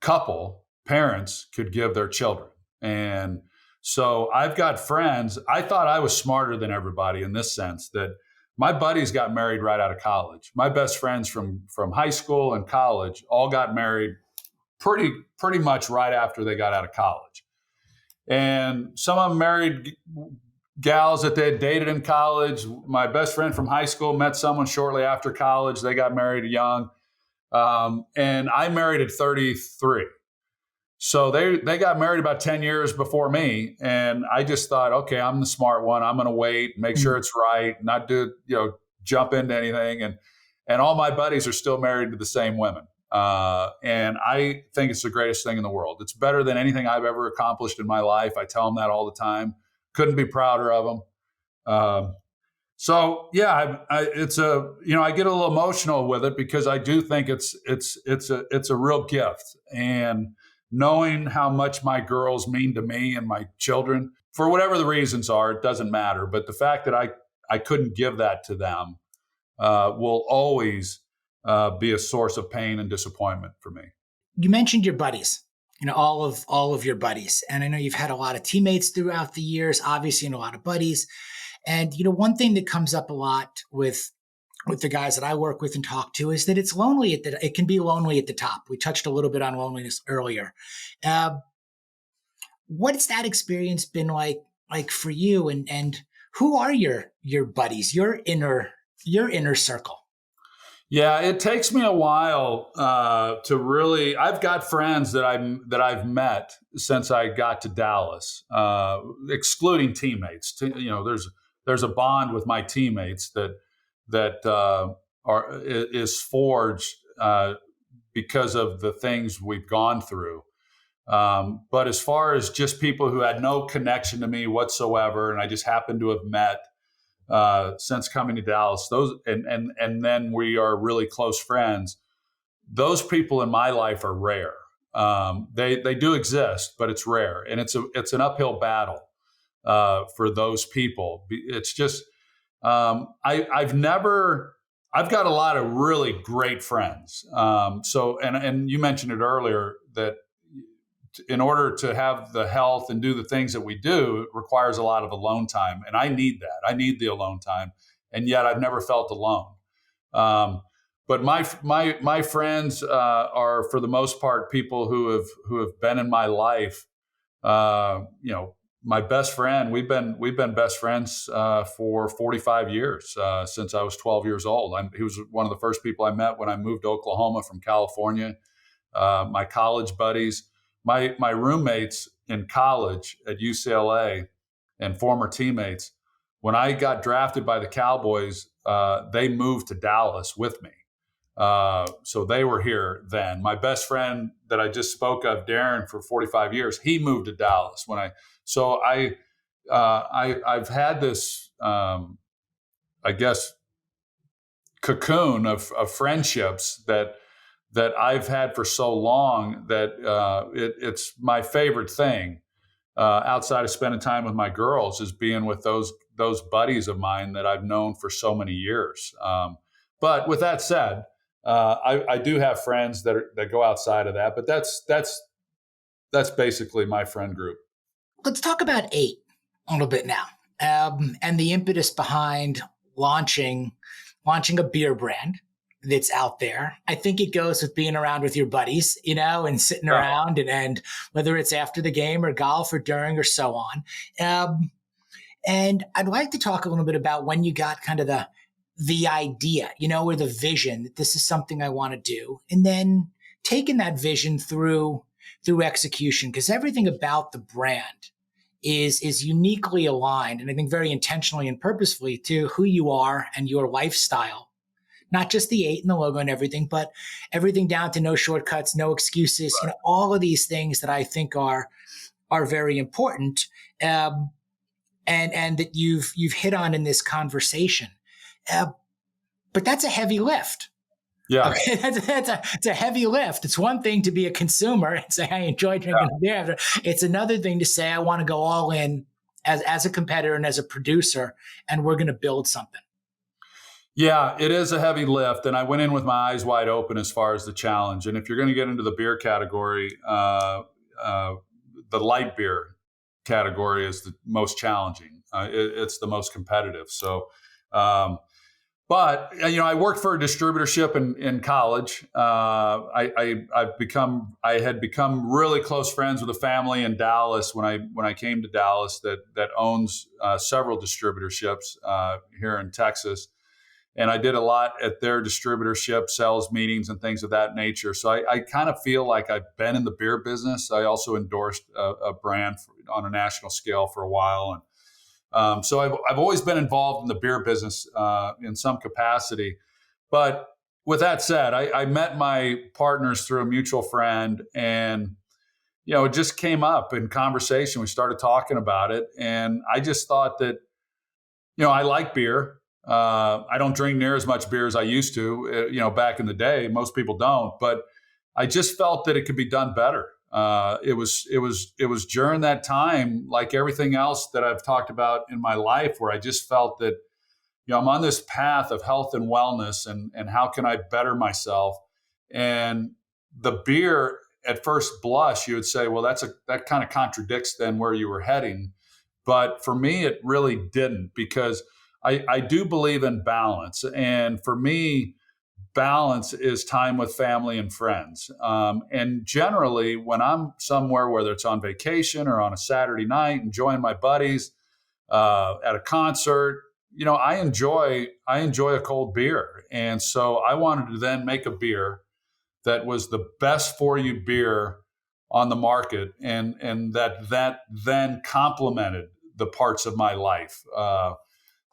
couple, parents, could give their children. And so I've got friends. I thought I was smarter than everybody in this sense, that my buddies got married right out of college. My best friends from high school and college all got married pretty much right after they got out of college. And some of them married gals that they had dated in college. My best friend from high school met someone shortly after college. They got married young. And I married at 33. So they got married about 10 years before me. And I just thought, okay, I'm the smart one. I'm going to wait, make sure it's right, not jump into anything. And all my buddies are still married to the same women. And I think it's the greatest thing in the world. It's better than anything I've ever accomplished in my life. I tell them that all the time. Couldn't be prouder of them. So yeah, I get a little emotional with it because I do think it's a real gift, and knowing how much my girls mean to me and my children, for whatever the reasons are, it doesn't matter. But the fact that I couldn't give that to them will always be a source of pain and disappointment for me. You mentioned your buddies, all of your buddies. And I know you've had a lot of teammates throughout the years, obviously, and a lot of buddies. And one thing that comes up a lot with the guys that I work with and talk to is that it can be lonely at the top. We touched a little bit on loneliness earlier. What's that experience been like for you? And who are your buddies, your inner circle? Yeah, it takes me a while to really. I've got friends that I've met since I got to Dallas, excluding teammates. There's a bond with my teammates that is forged because of the things we've gone through. But as far as just people who had no connection to me whatsoever, and I just happened to have met since coming to Dallas, those and then we are really close friends. Those people in my life are rare. They do exist, but it's rare, and it's an uphill battle for those people. It's just I've got a lot of really great friends. And you mentioned it earlier that in order to have the health and do the things that we do, it requires a lot of alone time. And I need that. I need the alone time. And yet I've never felt alone. But my friends are, for the most part, people who have been in my life. My best friend, we've been best friends for 45 years, since I was 12 years old. He was one of the first people I met when I moved to Oklahoma from California. My college buddies, my roommates in college at UCLA and former teammates, when I got drafted by the Cowboys, they moved to Dallas with me. So they were here then. My best friend that I just spoke of, Darren, for 45 years, he moved to Dallas I've had this, I guess, cocoon of friendships that I've had for so long that it's my favorite thing outside of spending time with my girls is being with those buddies of mine that I've known for so many years. But with that said, I do have friends that go outside of that, but that's basically my friend group. Let's talk about 8 a little bit now, and the impetus behind launching a beer brand that's out there. I think it goes with being around with your buddies, and sitting around and whether it's after the game or golf or during or so on. And I'd like to talk a little bit about when you got kind of the idea, or the vision that this is something I want to do, and then taking that vision through execution, because everything about the brand is uniquely aligned, and I think very intentionally and purposefully, to who you are and your lifestyle. Not just the 8 and the logo and everything, but everything down to no shortcuts, no excuses, Right. All of these things that I think are very important, and that you've hit on in this conversation. But that's a heavy lift. Yeah. Okay, it's a heavy lift. It's one thing to be a consumer and say, I enjoy drinking beer. It's another thing to say, I want to go all in as a competitor and as a producer, and we're going to build something. Yeah, it is a heavy lift, and I went in with my eyes wide open as far as the challenge. And if you're going to get into the beer category, the light beer category is the most challenging. It's the most competitive. So, but I worked for a distributorship in college. I had become really close friends with a family in Dallas when I came to Dallas that owns several distributorships here in Texas. And I did a lot at their distributorship, sales meetings and things of that nature. So I kind of feel like I've been in the beer business. I also endorsed a brand on a national scale for a while. And so I've always been involved in the beer business in some capacity. But with that said, I met my partners through a mutual friend, and it just came up in conversation. We started talking about it, and I just thought that I like beer. I don't drink near as much beer as I used to, back in the day. Most people don't, but I just felt that it could be done better. It was during that time, like everything else that I've talked about in my life, where I just felt that, I'm on this path of health and wellness, and how can I better myself? And the beer, at first blush, you would say, well, that kind of contradicts then where you were heading. But for me, it really didn't, because I do believe in balance. And for me, balance is time with family and friends. And generally, when I'm somewhere, whether it's on vacation or on a Saturday night, enjoying my buddies at a concert, I enjoy a cold beer. And so I wanted to then make a beer that was the best for you beer on the market, and that then complemented the parts of my life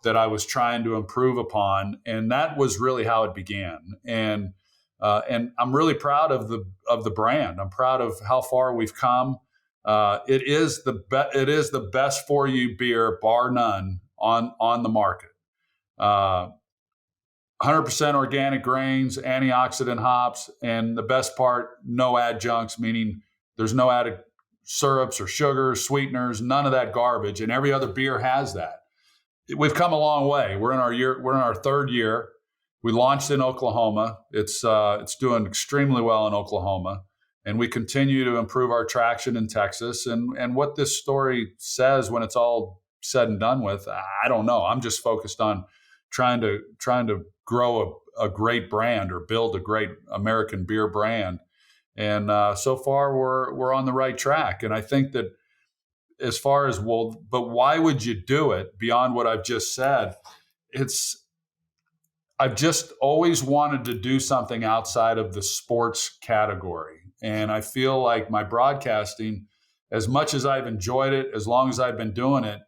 that I was trying to improve upon. And that was really how it began. And I'm really proud of the brand. I'm proud of how far we've come. It is the best for you beer, bar none, on the market. 100% organic grains, antioxidant hops, and the best part, no adjuncts, meaning there's no added syrups or sugars, sweeteners, none of that garbage. And every other beer has that. We've come a long way. We're in our third year. We launched in Oklahoma. It's doing extremely well in Oklahoma, and we continue to improve our traction in Texas. And what this story says when it's all said and done with, I don't know. I'm just focused on trying to grow a great brand, or build a great American beer brand. And so far, we're on the right track. And I think that, as far as, well, but why would you do it beyond what I've just said? I've just always wanted to do something outside of the sports category. And I feel like my broadcasting, as much as I've enjoyed it, as long as I've been doing it,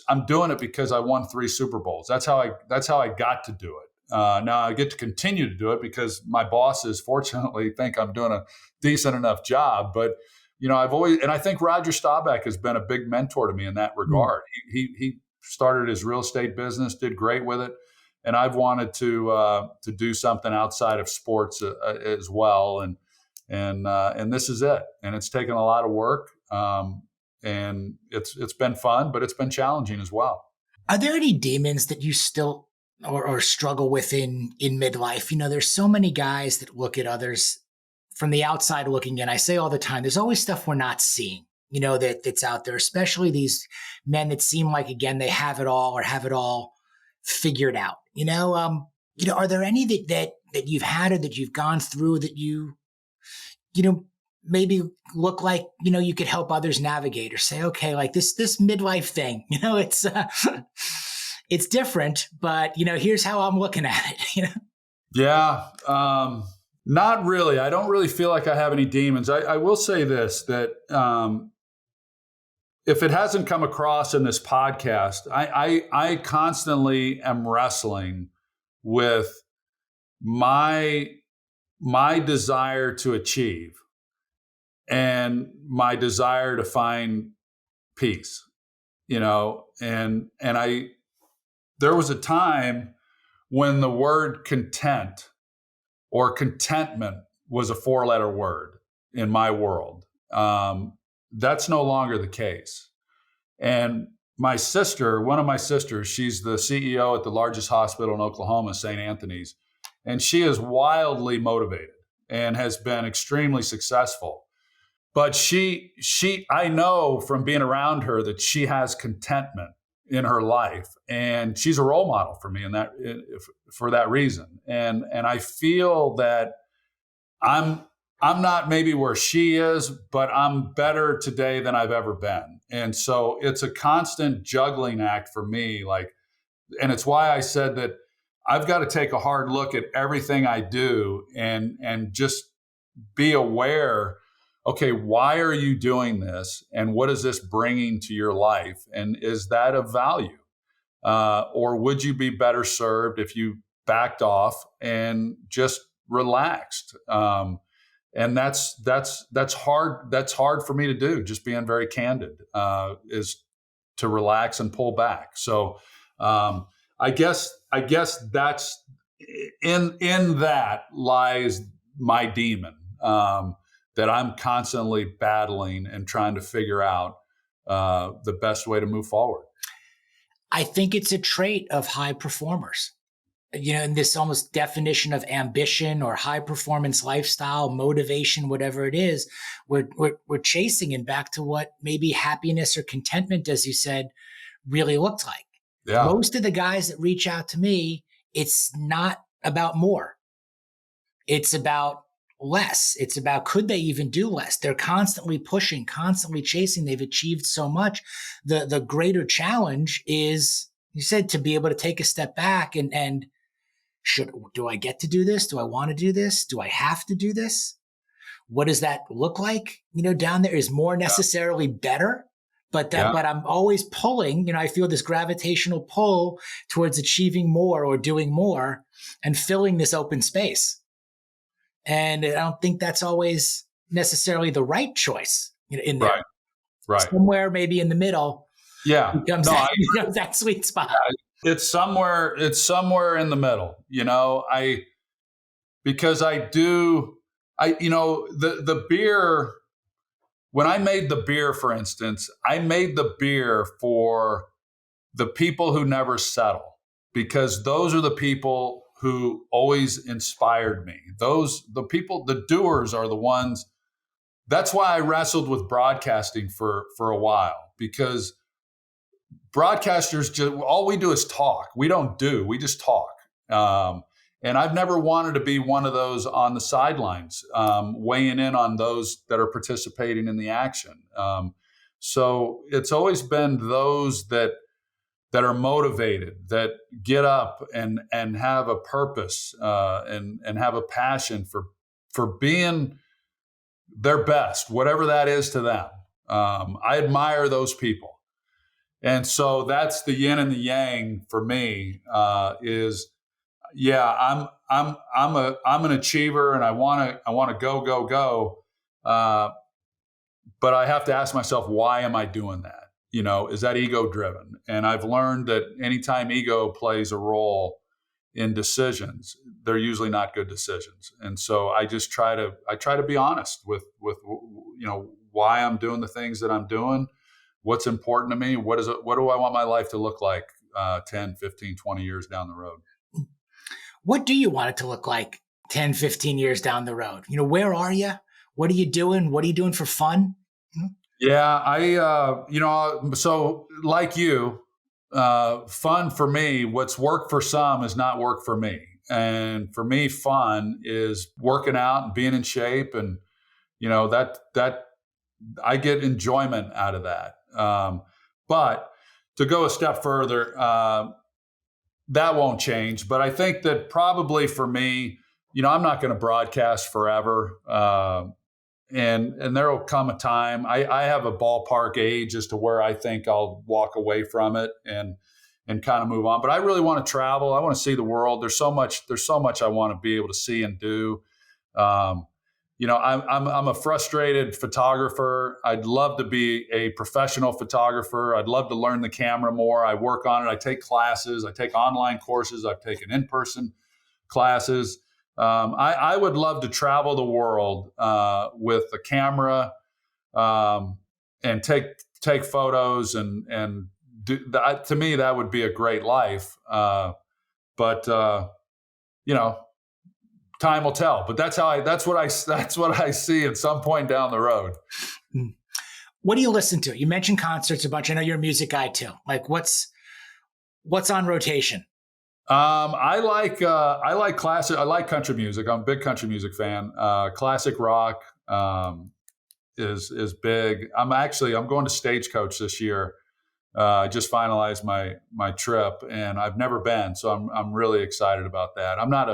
I'm doing it because I won 3 Super Bowls. That's how I got to do it. Now I get to continue to do it because my bosses, fortunately, think I'm doing a decent enough job. But I've always, and I think Roger Staubach has been a big mentor to me in that regard. He started his real estate business, did great with it, and I've wanted to do something outside of sports as well. And this is it. And it's taken a lot of work, and it's been fun, but it's been challenging as well. Are there any demons that you still or struggle with in midlife? There's so many guys that look at others from the outside looking in. I say all the time, there's always stuff we're not seeing, that's out there, especially these men that seem like, again, they have it all or have it all figured out. Are there any that you've had or that you've gone through that maybe look like, you could help others navigate, or say, okay, like this midlife thing, it's different, but here's how I'm looking at it, Yeah. Not really. I don't really feel like I have any demons. I will say this, that if it hasn't come across in this podcast, I constantly am wrestling with my desire to achieve and my desire to find peace, and there was a time when the word content or contentment was a 4-letter word in my world. That's no longer the case. And my sister, one of my sisters, she's the CEO at the largest hospital in Oklahoma, St. Anthony's, and she is wildly motivated and has been extremely successful. But I know from being around her that she has contentment in her life, and she's a role model for me for that reason. And I feel that I'm not maybe where she is, but I'm better today than I've ever been. And so it's a constant juggling act for me. And it's why I said that I've got to take a hard look at everything I do and just be aware, okay, why are you doing this? And what is this bringing to your life? And is that of value? Or would you be better served if you backed off and just relaxed? And that's hard. That's hard for me to do. Just being very candid, is to relax and pull back. So I guess I guess that's in that lies my demon, that I'm constantly battling and trying to figure out the best way to move forward. I think it's a trait of high performers. In this almost definition of ambition or high performance lifestyle, motivation, whatever it is, we're chasing, and back to what maybe happiness or contentment, as you said, really looked like. Yeah. Most of the guys that reach out to me, it's not about more. It's about less. It's about, could they even do less? They're constantly pushing, constantly chasing. They've achieved so much. The greater challenge is, you said, to be able to take a step back and do I get to do this? Do I want to do this? Do I have to do this? What does that look like? Down there, is more necessarily better, but I'm always pulling, I feel this gravitational pull towards achieving more or doing more and filling this open space. And I don't think that's always necessarily the right choice in there. Right. Somewhere maybe in the middle. Yeah. Becomes that sweet spot. It's somewhere in the middle, because the beer, when I made the beer, for instance, I made the beer for the people who never settle, because those are the people who always inspired me. The doers are the ones. That's why I wrestled with broadcasting for a while, because broadcasters, all we do is talk. We don't do, we just talk. And I've never wanted to be one of those on the sidelines, weighing in on those that are participating in the action. So it's always been those that are motivated, that get up and have a purpose, and have a passion for being their best, whatever that is to them. I admire those people. And so that's the yin and the yang for me. I'm an achiever, and I want to go. But I have to ask myself, why am I doing that? Is that ego driven? And I've learned that anytime ego plays a role in decisions, they're usually not good decisions. And so I try to be honest with why I'm doing the things that I'm doing. What's important to me? What do I want my life to look like 10, 15, 20 years down the road? What do you want it to look like 10, 15 years down the road? Where are you? What are you doing? What are you doing for fun? Yeah, so like you, fun for me, what's worked for some is not work for me. And for me, fun is working out and being in shape. And, that I get enjoyment out of that. But to go a step further, that won't change. But I think that probably for me, I'm not going to broadcast forever. And there will come a time, I have a ballpark age as to where I think I'll walk away from it and kind of move on. But I really want to travel. I want to see the world. There's so much I want to be able to see and do. I'm a frustrated photographer. I'd love to be a professional photographer. I'd love to learn the camera more. I work on it. I take classes. I take online courses. I've taken in-person classes. I would love to travel the world with a camera, and take photos and do that. To me, that would be a great life. But time will tell. But that's what I see at some point down the road. What do you listen to? You mentioned concerts a bunch. I know you're a music guy too. Like what's on rotation? I like classic. I like country music. I'm a big country music fan. Classic rock is big. I'm going to Stagecoach this year. I just finalized my trip, and I've never been, so I'm really excited about that. I'm not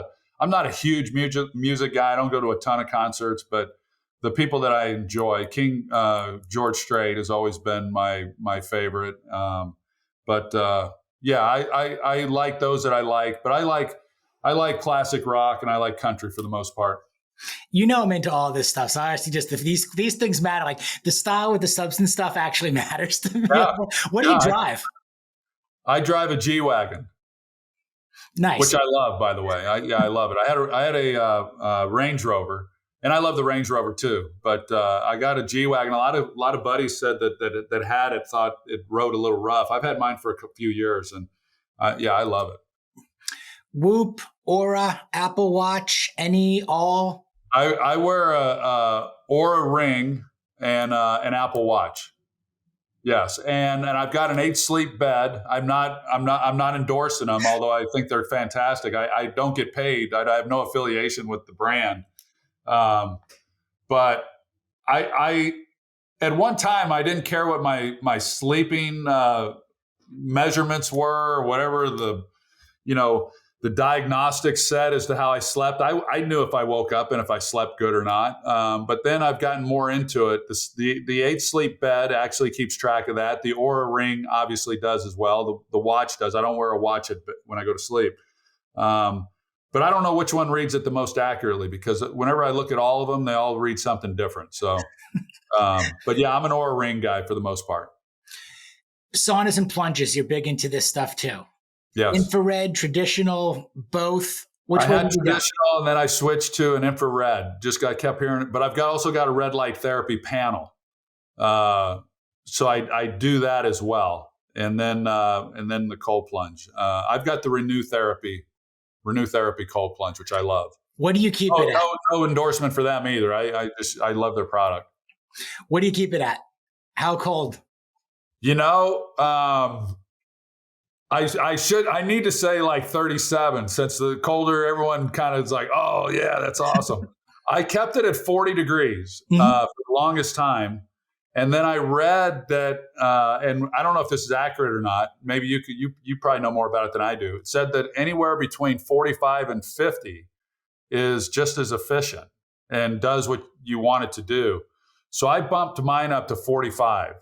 a huge music guy. I don't go to a ton of concerts, but the people that I enjoy, King George Strait has always been my favorite. Yeah, I like those that I like, but I like classic rock and I like country for the most part. I'm into all this stuff. So I actually just, if these things matter, like the style with the substance stuff actually matters to me. Yeah. What do you drive? I drive a G-Wagon. Nice. which I love, by the way. I love it. I had a Range Rover, and I love the Range Rover too. But I got a G-Wagon. A lot of buddies said that had it thought it rode a little rough. I've had mine for a few years, and I love it. Whoop, Aura, Apple Watch, all? I wear a Aura Ring and an Apple Watch. Yes, and I've got an 8 sleep bed. I'm not endorsing them, although I think they're fantastic. I don't get paid. I have no affiliation with the brand, but I at one time I didn't care what my sleeping measurements were, or whatever the diagnostics said as to how I slept. I knew if I woke up and if I slept good or not. But then I've gotten more into it. The 8 sleep bed actually keeps track of that. The Aura Ring obviously does as well. The watch does. I don't wear a watch when I go to sleep. But I don't know which one reads it the most accurately, because whenever I look at all of them, they all read something different. So, but yeah, I'm an Aura Ring guy for the most part. Saunas and plunges. You're big into this stuff too. Yes. Infrared, traditional, both. I had traditional, and then I switched to an infrared. I kept hearing it, but I've also got a red light therapy panel, so I do that as well. And then the cold plunge. I've got the Renew Therapy cold plunge, which I love. What do you keep it at? No endorsement for them either. I love their product. What do you keep it at? How cold? I need to say like 37, since the colder everyone kind of is like, oh yeah, that's awesome. I kept it at 40 degrees for the longest time. And then I read that, and I don't know if this is accurate or not. Maybe you probably know more about it than I do. It said that anywhere between 45 and 50 is just as efficient and does what you want it to do. So I bumped mine up to 45.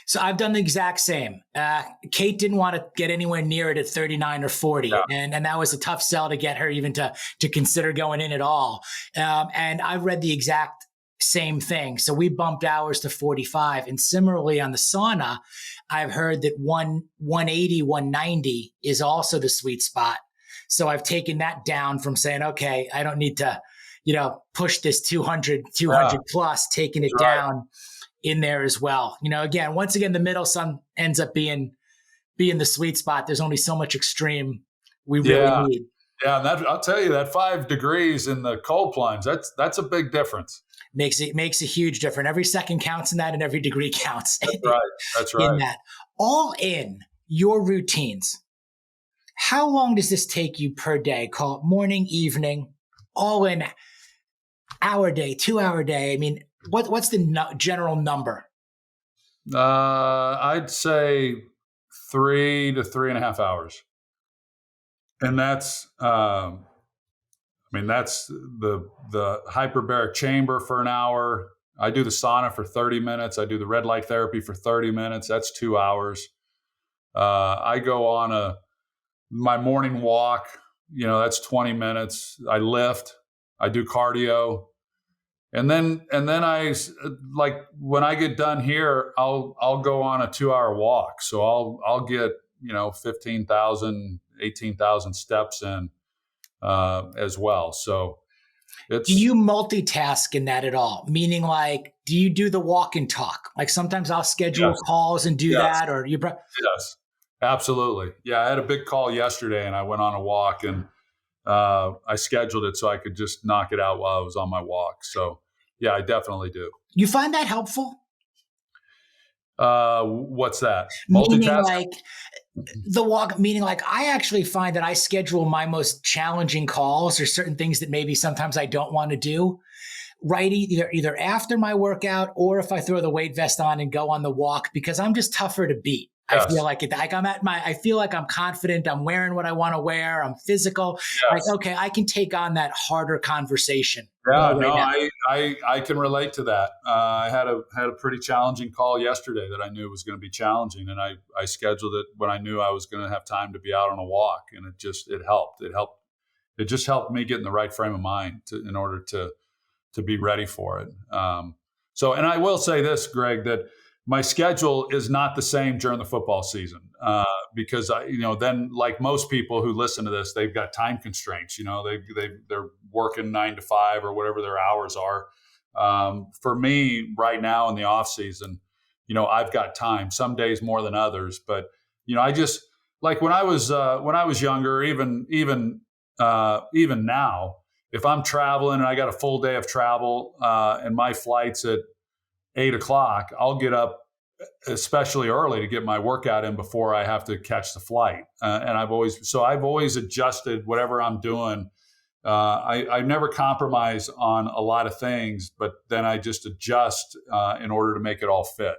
So I've done the exact same. Kate didn't want to get anywhere near it at 39 or 40. Yeah. And that was a tough sell to get her even to consider going in at all. And I read the exact same thing. So we bumped ours to 45. And similarly on the sauna, I've heard that 180, 190 is also the sweet spot. So I've taken that down from saying, okay, I don't need to, push this 200 plus, taking it down in there as well. Once again, the middle sun ends up being the sweet spot. There's only so much extreme we really need. Yeah, and I'll tell you, that 5 degrees in the cold plunge, that's a big difference. Makes a huge difference. Every second counts in that, and every degree counts. That's right. In that. All in your routines, how long does this take you per day? Call it morning, evening, all in, hour day, 2 hour day. I mean, what's the general number? I'd say 3 to 3.5 hours. And that's, that's the hyperbaric chamber for an hour. I do the sauna for 30 minutes. I do the red light therapy for 30 minutes. That's 2 hours. I go on my morning walk, that's 20 minutes. I lift, I do cardio. And then I, like, when I get done here, I'll go on a 2-hour walk. So I'll get, 15,000, 18,000 steps in as well. So do you multitask in that at all? Meaning, like, do you do the walk and talk? Like, sometimes I'll schedule calls and do that, or you? Yes, absolutely. Yeah. I had a big call yesterday and I went on a walk, and I scheduled it so I could just knock it out while I was on my walk. So yeah, I definitely do. You find that helpful? What's that? Meaning, like, the walk, meaning, like, I actually find that I schedule my most challenging calls or certain things that maybe sometimes I don't want to do right either after my workout, or if I throw the weight vest on and go on the walk, because I'm just tougher to beat. Yes. I feel like it. Like, I feel like I'm confident. I'm wearing what I want to wear. I'm physical. Yes. Like, okay, I can take on that harder conversation. Yeah, I can relate to that. I had a pretty challenging call yesterday that I knew was going to be challenging, and I scheduled it when I knew I was going to have time to be out on a walk, and it helped. It just helped me get in the right frame of mind in order to be ready for it. And I will say this, Greg, that my schedule is not the same during the football season. because then like most people who listen to this, they've got time constraints. They're working 9 to 5 or whatever their hours are. For me, right now in the off season, I've got time. Some days more than others, but I just like when I was younger, even now, if I'm traveling and I got a full day of travel and my flight's at 8 o'clock, I'll get up especially early to get my workout in before I have to catch the flight. And I've always adjusted whatever I'm doing. I never compromise on a lot of things, but then I just adjust in order to make it all fit.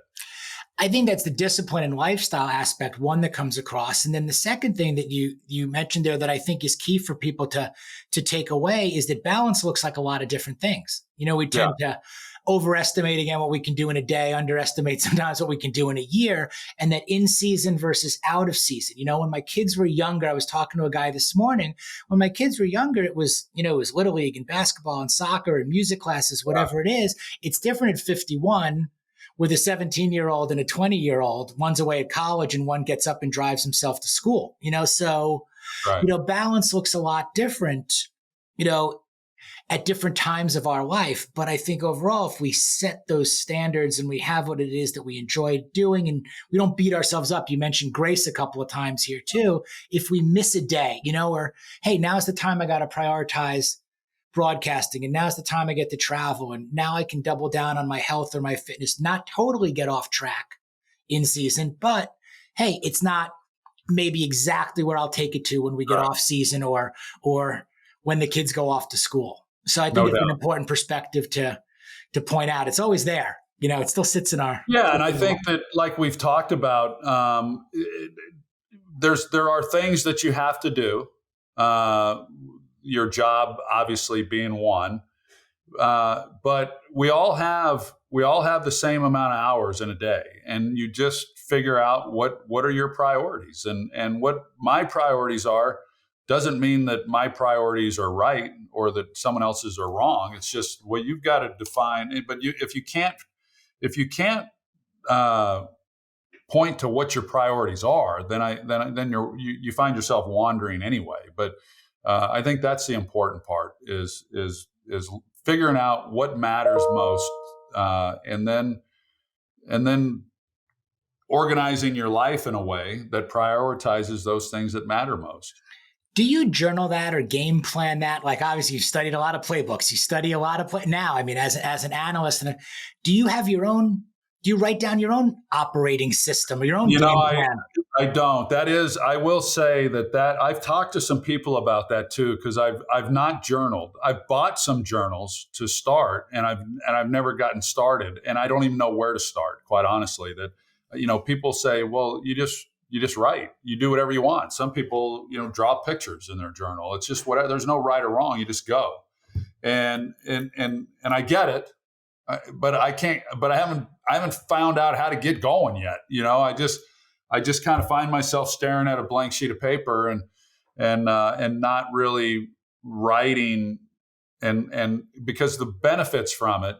I think that's the discipline and lifestyle aspect, one that comes across. And then the second thing that you mentioned there that I think is key for people to take away is that balance looks like a lot of different things. We tend to overestimate again what we can do in a day, underestimate sometimes what we can do in a year, and that in season versus out of season. When my kids were younger, I was talking to a guy this morning. When my kids were younger, it was Little League and basketball and soccer and music classes, whatever it is. It's different at 51 with a 17-year-old and a 20-year-old. One's away at college and one gets up and drives himself to school. So, balance looks a lot different, at different times of our life. But I think overall, if we set those standards and we have what it is that we enjoy doing and we don't beat ourselves up, you mentioned grace a couple of times here too. If we miss a day, or, hey, now's the time I got to prioritize broadcasting, and now's the time I get to travel, and now I can double down on my health or my fitness, not totally get off track in season, but hey, it's not maybe exactly where I'll take it to when we get off season or when the kids go off to school. So I think it's an important perspective to point out. It's always there. It still sits in our. Yeah. And I think that, like we've talked about, there are things that you have to do. Your job, obviously, being one, but we all have the same amount of hours in a day, and you just figure out what are your priorities, and what my priorities are doesn't mean that my priorities are right or that someone else's are wrong. It's just what you've got to define. But if you can't point to what your priorities are, then you find yourself wandering anyway. But I think that's the important part is figuring out what matters most, and then organizing your life in a way that prioritizes those things that matter most. Do you journal that or game plan that? Like, obviously, you've studied a lot of playbooks. You study a lot of now. I mean, as an analyst, do you have your own? Do you write down your own operating system or your own game plan? I don't. I will say that I've talked to some people about that too, because I've not journaled. I've bought some journals to start, and I've never gotten started, and I don't even know where to start. Quite honestly, that people say, well, you just write. You do whatever you want. Some people draw pictures in their journal. It's just whatever. There's no right or wrong. You just go, and I get it. But I can't. But I haven't found out how to get going yet. I just kind of find myself staring at a blank sheet of paper and not really writing, and because the benefits from it,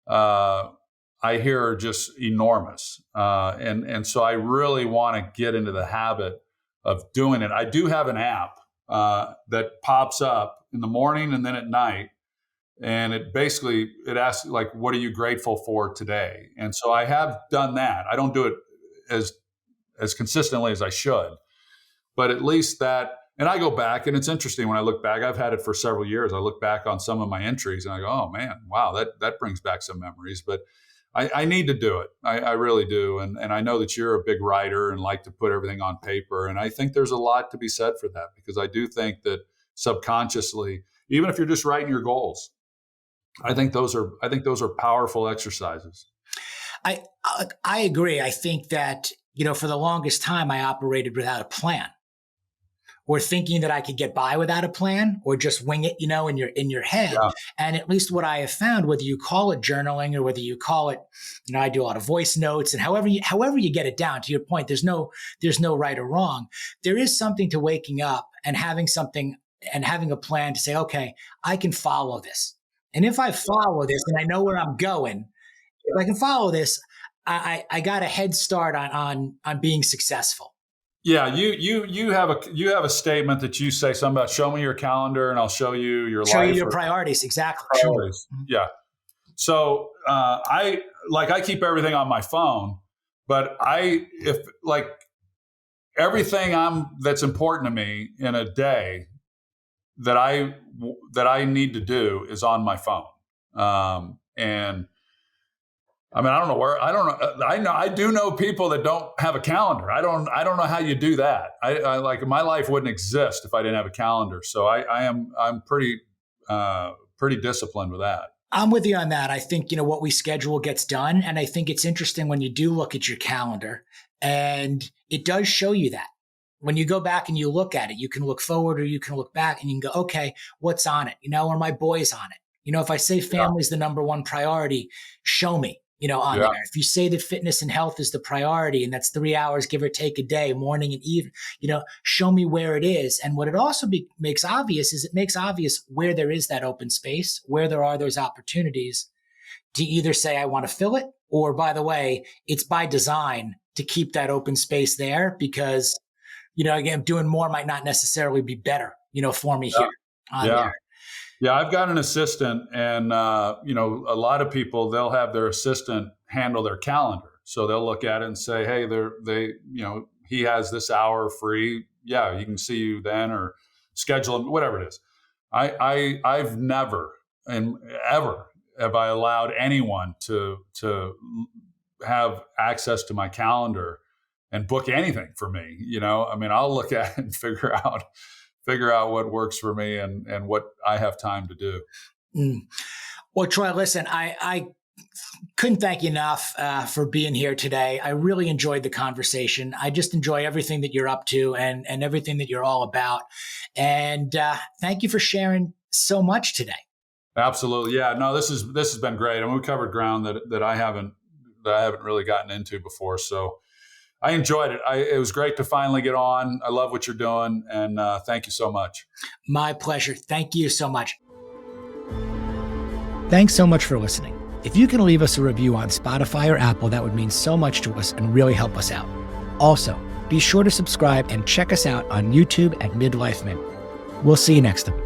I hear are just enormous, and so I really want to get into the habit of doing it. I do have an app that pops up in the morning and then at night. And it asks, like, what are you grateful for today? And so I have done that. I don't do it as consistently as I should, but at least that, and I go back, and it's interesting when I look back, I've had it for several years. I look back on some of my entries and I go, oh man, wow, that brings back some memories, but I need to do it. I really do. And I know that you're a big writer and like to put everything on paper. And I think there's a lot to be said for that, because I do think that subconsciously, even if you're just writing your goals, I think those are powerful exercises. I agree. I think that, for the longest time, I operated without a plan, or thinking that I could get by without a plan, or just wing it, in your head. Yeah. And at least what I have found, whether you call it journaling or whether you call it, I do a lot of voice notes, and however you get it down, to your point, there's no right or wrong. There is something to waking up and having something and having a plan to say, okay, I can follow this. And if I follow this and I know where I'm going, if I can follow this, I got a head start on being successful. Yeah, you have a statement that you say something about show me your calendar and I'll show you your Show you life your or priorities. Exactly. priorities. Sure. Yeah. So I keep everything on my phone, but if like everything that's important to me in a day that I need to do is on my phone. And I mean, I don't know where, I don't know. I do know people that don't have a calendar. I don't know how you do that. I like my life wouldn't exist if I didn't have a calendar. So I'm pretty disciplined with that. I'm with you on that. I think, what we schedule gets done. And I think it's interesting when you do look at your calendar and it does show you that. When you go back and you look at it, you can look forward or you can look back and you can go, okay, what's on it? Are my boys on it? If I say family is the number one priority, show me, on there. If you say that fitness and health is the priority and that's 3 hours, give or take a day, morning and evening, show me where it is. And what it also makes obvious is it makes obvious where there is that open space, where there are those opportunities to either say, I want to fill it, or by the way, it's by design to keep that open space there because again, doing more might not necessarily be better, for me here. There. Yeah. I've got an assistant and, a lot of people, they'll have their assistant handle their calendar. So they'll look at it and say, hey, he has this hour free. Yeah. You can see you then or schedule him, whatever it is. I've never and ever have I allowed anyone to have access to my calendar and book anything for me. I mean, I'll look at it and figure out what works for me and what I have time to do. Well, Troy, listen, I couldn't thank you enough for being here today. I really enjoyed the conversation. I just enjoy everything that you're up to and everything that you're all about. And thank you for sharing so much today. Absolutely. Yeah, no, this has been great. And we covered ground that I haven't really gotten into before. So I enjoyed it. It was great to finally get on. I love what you're doing. And thank you so much. My pleasure. Thank you so much. Thanks so much for listening. If you can leave us a review on Spotify or Apple, that would mean so much to us and really help us out. Also, be sure to subscribe and check us out on YouTube at Midlife Male. We'll see you next time.